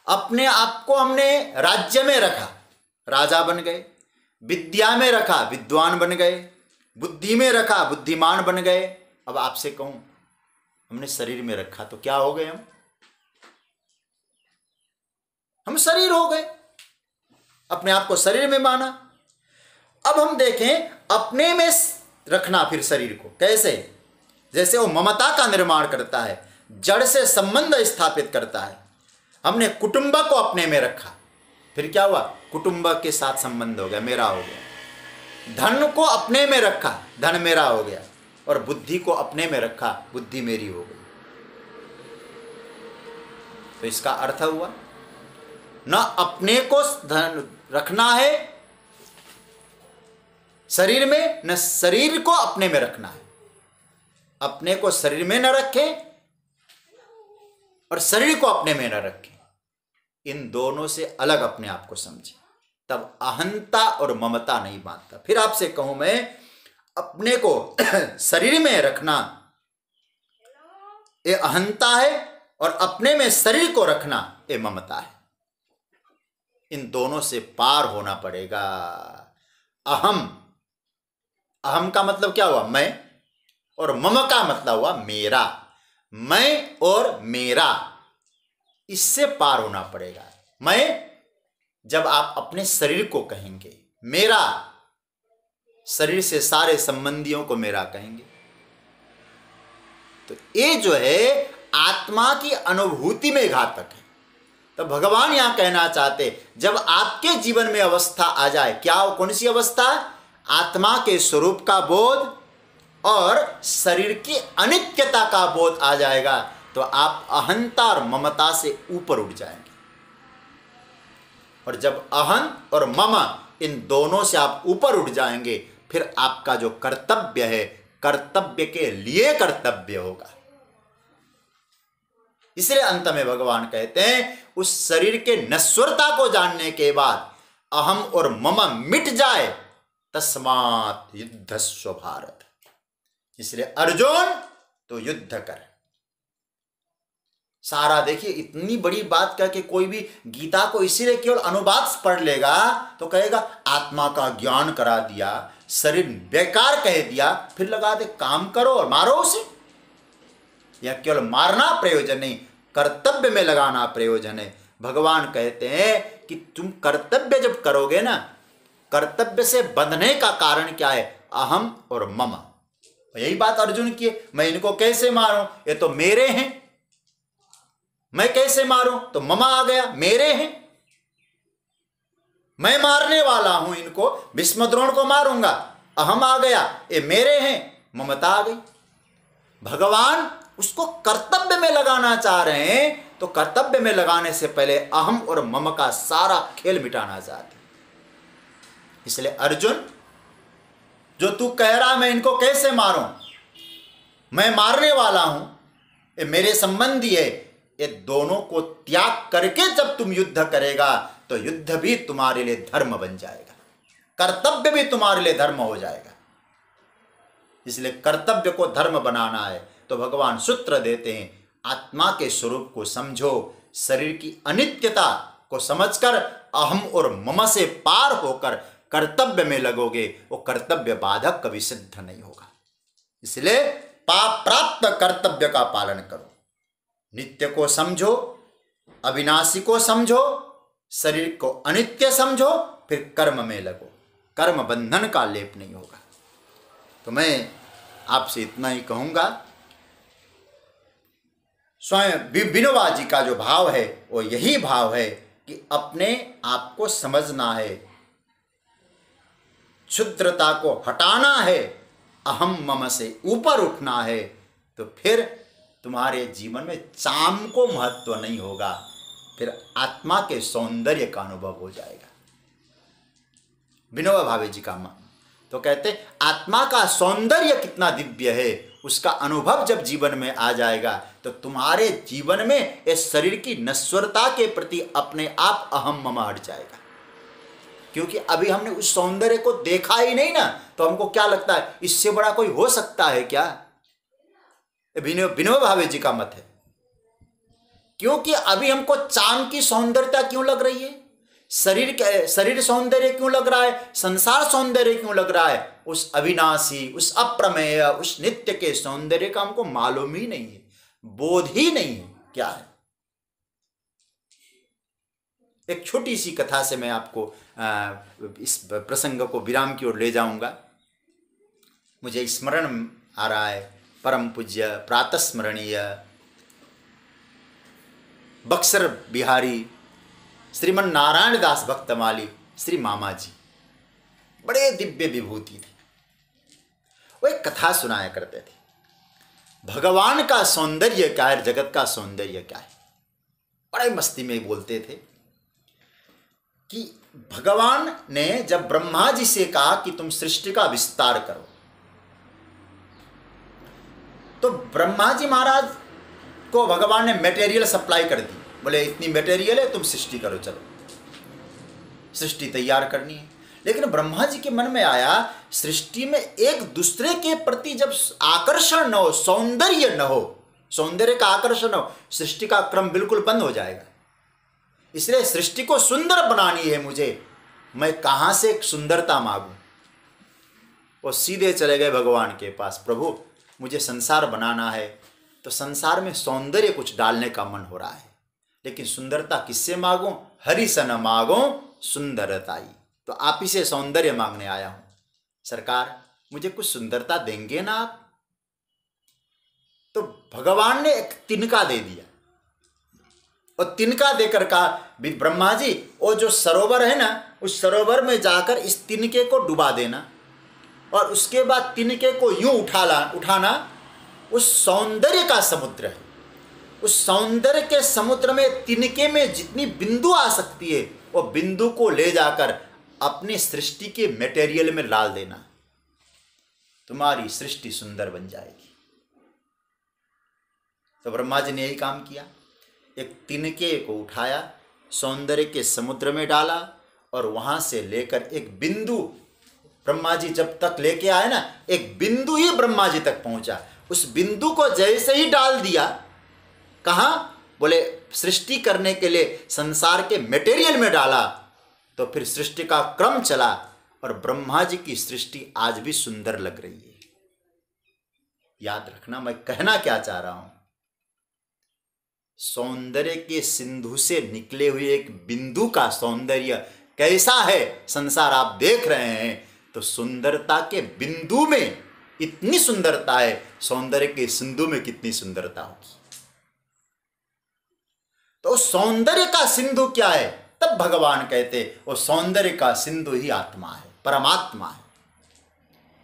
Speaker 1: अपने आप को हमने राज्य में रखा, राजा बन गए। विद्या में रखा, विद्वान बन गए। बुद्धि में रखा, बुद्धिमान बन गए। अब आपसे कहूं हमने शरीर में रखा तो क्या हो गए? हम शरीर हो गए, अपने आप को शरीर में माना। अब हम देखें अपने में रखना फिर शरीर को कैसे? जैसे वो ममता का निर्माण करता है, जड़ से संबंध स्थापित करता है। हमने कुटुंब को अपने में रखा, फिर क्या हुआ? कुटुंब के साथ संबंध हो गया, मेरा हो गया। धन को अपने में रखा, धन मेरा हो गया। और बुद्धि को अपने में रखा, बुद्धि मेरी हो गई। तो इसका अर्थ हुआ न अपने को धन रखना है शरीर में, न शरीर को अपने में रखना है। अपने को शरीर में न रखें और शरीर को अपने में न रखें, इन दोनों से अलग अपने आप को समझें, तब अहंता और ममता नहीं मानता। फिर आपसे कहूं मैं, अपने को शरीर में रखना ये अहंता है और अपने में शरीर को रखना ये ममता है। इन दोनों से पार होना पड़ेगा। अहम, अहम का मतलब क्या हुआ? मैं। और मम का मतलब हुआ मेरा। मैं और मेरा, इससे पार होना पड़ेगा। मैं जब आप अपने शरीर को कहेंगे मेरा, शरीर से सारे संबंधियों को मेरा कहेंगे, तो ये जो है आत्मा की अनुभूति में घातक है। तो भगवान यहां कहना चाहते, जब आपके जीवन में अवस्था आ जाए, क्या कौन सी अवस्था? आत्मा के स्वरूप का बोध और शरीर की अनित्यता का बोध आ जाएगा, तो आप अहंता और ममता से ऊपर उठ जाएंगे। और जब अहं और मम इन दोनों से आप ऊपर उठ जाएंगे, फिर आपका जो कर्तव्य है, कर्तव्य के लिए कर्तव्य होगा। इसलिए अंत में भगवान कहते हैं, उस शरीर के नश्वरता को जानने के बाद अहम और मम मिट जाए, तस्मात् युद्धस्व भारत। इसलिए अर्जुन तो युद्ध कर। सारा देखिए, इतनी बड़ी बात कह के कोई भी गीता को इसीलिए केवल अनुवाद पढ़ लेगा तो कहेगा आत्मा का ज्ञान करा दिया, शरीर बेकार कह दिया, फिर लगा दे काम करो और मारो उसे। यह केवल मारना प्रयोजन नहीं, कर्तव्य में लगाना प्रयोजन है। भगवान कहते हैं कि तुम कर्तव्य जब करोगे ना, कर्तव्य से बंधने का कारण क्या है? अहम और मम। यही बात अर्जुन की है, मैं इनको कैसे मारूं, ये तो मेरे हैं। मैं कैसे मारूं? तो मम आ गया, मेरे हैं, मैं मारने वाला हूं इनको, भीष्म द्रोण को मारूंगा। अहम आ गया, ये मेरे हैं, ममता आ गई। भगवान उसको कर्तव्य में लगाना चाह रहे हैं, तो कर्तव्य में लगाने से पहले अहम और मम का सारा खेल मिटाना चाहते। इसलिए अर्जुन, जो तू कह रहा मैं इनको कैसे मारूं, मैं मारने वाला हूं, ये मेरे संबंधी है, ये दोनों को त्याग करके जब तुम युद्ध करेगा तो युद्ध भी तुम्हारे लिए धर्म बन जाएगा, कर्तव्य भी तुम्हारे लिए धर्म हो जाएगा। इसलिए कर्तव्य को धर्म बनाना है तो भगवान सूत्र देते हैं, आत्मा के स्वरूप को समझो, शरीर की अनित्यता को समझकर अहम और मम से पार होकर कर्तव्य में लगोगे, वो कर्तव्य बाधक कभी सिद्ध नहीं होगा। इसलिए पाप प्राप्त कर्तव्य का पालन करो, नित्य को समझो, अविनाशी को समझो, शरीर को अनित्य समझो, फिर कर्म में लगो, कर्म बंधन का लेप नहीं होगा। तो मैं आपसे इतना ही कहूँगा, स्वयं विनोबा जी का जो भाव है वो यही भाव है कि अपने आप को समझना है, क्षुद्रता को हटाना है, अहम मम से ऊपर उठना है, तो फिर तुम्हारे जीवन में चाम को महत्व नहीं होगा, फिर आत्मा के सौंदर्य का अनुभव हो जाएगा। विनोबा भावे जी का मन तो कहते आत्मा का सौंदर्य कितना दिव्य है, उसका अनुभव जब जीवन में आ जाएगा तो तुम्हारे जीवन में इस शरीर की नश्वरता के प्रति अपने आप अहम मम हट जाएगा। क्योंकि अभी हमने उस सौंदर्य को देखा ही नहीं ना, तो हमको क्या लगता है इससे बड़ा कोई हो सकता है क्या? विनोबा भावे जी का मत है। क्योंकि अभी हमको चांद की सौंदर्यता क्यों लग रही है, शरीर सौंदर्य क्यों लग रहा है, संसार सौंदर्य क्यों लग रहा है, उस अविनाशी, उस अप्रमेय, उस नित्य के सौंदर्य का हमको मालूम ही नहीं है, बोध ही नहीं है क्या है। एक छोटी सी कथा से मैं आपको इस प्रसंग को विराम की ओर ले जाऊंगा। मुझे स्मरण आ रहा है परम पूज्य प्रातस्मरणीय बक्सर बिहारी श्रीमन नारायण दास भक्तमाली श्री मामा जी, बड़े दिव्य विभूति थे। वो एक कथा सुनाया करते थे, भगवान का सौंदर्य क्या है, जगत का सौंदर्य क्या है। बड़े मस्ती में बोलते थे कि भगवान ने जब ब्रह्मा जी से कहा कि तुम सृष्टि का विस्तार करो, तो ब्रह्मा जी महाराज को भगवान ने मटेरियल सप्लाई कर दी, बोले इतनी मटेरियल है, तुम सृष्टि करो, चलो सृष्टि तैयार करनी है। लेकिन ब्रह्मा जी के मन में आया सृष्टि में एक दूसरे के प्रति जब आकर्षण न हो, सौंदर्य न हो, सौंदर्य का आकर्षण न हो, सृष्टि का क्रम बिल्कुल बंद हो जाएगा। इसलिए सृष्टि को सुंदर बनानी है मुझे, मैं कहां से एक सुंदरता मांगू। वो सीधे चले गए भगवान के पास, प्रभु मुझे संसार बनाना है, तो संसार में सौंदर्य कुछ डालने का मन हो रहा है, लेकिन सुंदरता किससे मांगूं? हरि सन मांगो सुंदरताई। तो आप ही से सौंदर्य मांगने आया हूं, सरकार मुझे कुछ सुंदरता देंगे ना आप? तो भगवान ने एक तिनका दे दिया, और तिनका देकर कहा ब्रह्मा जी वो जो सरोवर है ना, उस सरोवर में जाकर इस तिनके को डुबा देना, और उसके बाद तिनके को यूं उठाना, उस सौंदर्य का समुद्र है, उस सौंदर्य के समुद्र में तिनके में जितनी बिंदु आ सकती है वो बिंदु को ले जाकर अपनी सृष्टि के मटेरियल में डाल देना, तुम्हारी सृष्टि सुंदर बन जाएगी। तो ब्रह्मा जी ने यही काम किया, एक तिनके को उठाया, सौंदर्य के समुद्र में डाला, और वहां से लेकर एक बिंदु ब्रह्मा जी जब तक लेके आए ना, एक बिंदु ही ब्रह्मा जी तक पहुंचा। उस बिंदु को जैसे ही डाल दिया, कहां? बोले सृष्टि करने के लिए संसार के मटेरियल में डाला, तो फिर सृष्टि का क्रम चला, और ब्रह्मा जी की सृष्टि आज भी सुंदर लग रही है। याद रखना मैं कहना क्या चाह रहा हूं, सौंदर्य के सिंधु से निकले हुए एक बिंदु का सौंदर्य कैसा है संसार आप देख रहे हैं, तो सुंदरता के बिंदु में इतनी सुंदरता है, सौंदर्य के सिंधु में कितनी सुंदरता होगी। तो सौंदर्य का सिंधु क्या है? तब भगवान कहते वो सौंदर्य का सिंधु ही आत्मा है, परमात्मा है,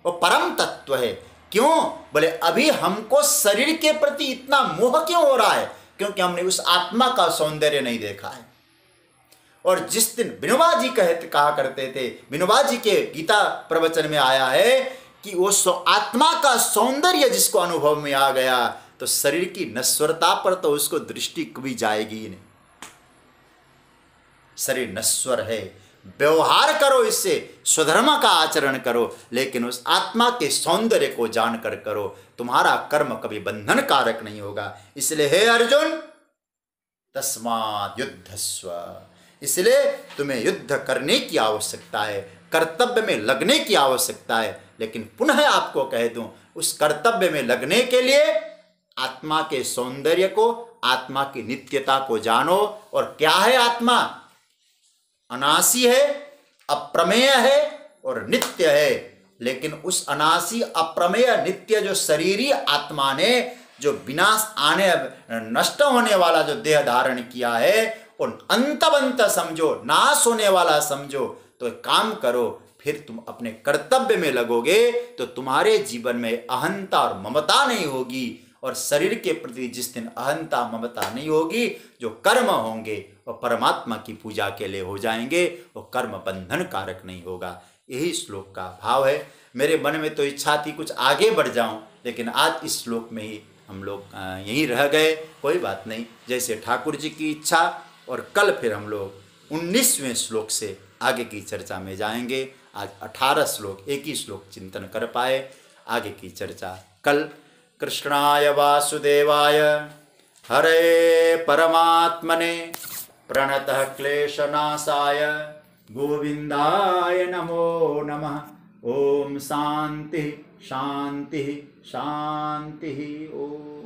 Speaker 1: वो परम तत्व है। क्यों? बोले अभी हमको शरीर के प्रति इतना मोह क्यों हो रहा है? क्योंकि हमने उस आत्मा का सौंदर्य नहीं देखा है। और जिस दिन विनोबा जी कहा करते थे, विनोबा जी के गीता प्रवचन में आया है कि वो आत्मा का सौंदर्य जिसको अनुभव में आ गया, तो शरीर की नश्वरता पर तो उसको दृष्टि कभी जाएगी ही नहीं। शरीर नश्वर है, व्यवहार करो इससे, स्वधर्म का आचरण करो, लेकिन उस आत्मा के सौंदर्य को जानकर करो, तुम्हारा कर्म कभी बंधन कारक नहीं होगा। इसलिए हे अर्जुन तस्मात् युद्धस्व, इसलिए तुम्हें युद्ध करने की आवश्यकता है, कर्तव्य में लगने की आवश्यकता है। लेकिन पुनः आपको कह दूं, उस कर्तव्य में लगने के लिए आत्मा के सौंदर्य को, आत्मा की नित्यता को जानो। और क्या है आत्मा? अनासी है, अप्रमेय है और नित्य है। लेकिन उस अनासी, अप्रमेय, नित्य जो शरीरी आत्मा ने जो विनाश आने, नष्ट होने वाला जो देह धारण किया है, और अंतबंत समझो, नाश होने वाला समझो, तो एक काम करो, फिर तुम अपने कर्तव्य में लगोगे तो तुम्हारे जीवन में अहंता और ममता नहीं होगी। और शरीर के प्रति जिस दिन अहंता ममता नहीं होगी, जो कर्म होंगे वो परमात्मा की पूजा के लिए हो जाएंगे, वो कर्म बंधन कारक नहीं होगा। यही श्लोक का भाव है। मेरे मन में तो इच्छा थी कुछ आगे बढ़ जाऊं, लेकिन आज इस श्लोक में ही हम लोग यहीं रह गए। कोई बात नहीं, जैसे ठाकुर जी की इच्छा। और कल फिर हम लोग 19वें श्लोक से आगे की चर्चा में जाएंगे। आज 18 श्लोक, एक ही श्लोक चिंतन कर पाए, आगे की चर्चा कल। कृष्णाय वासुदेवाय हरे परमात्मने प्रणतः क्लेशनाशाय गोविंदाय नमो नमः। ओम शांति शांति शांति। ओम।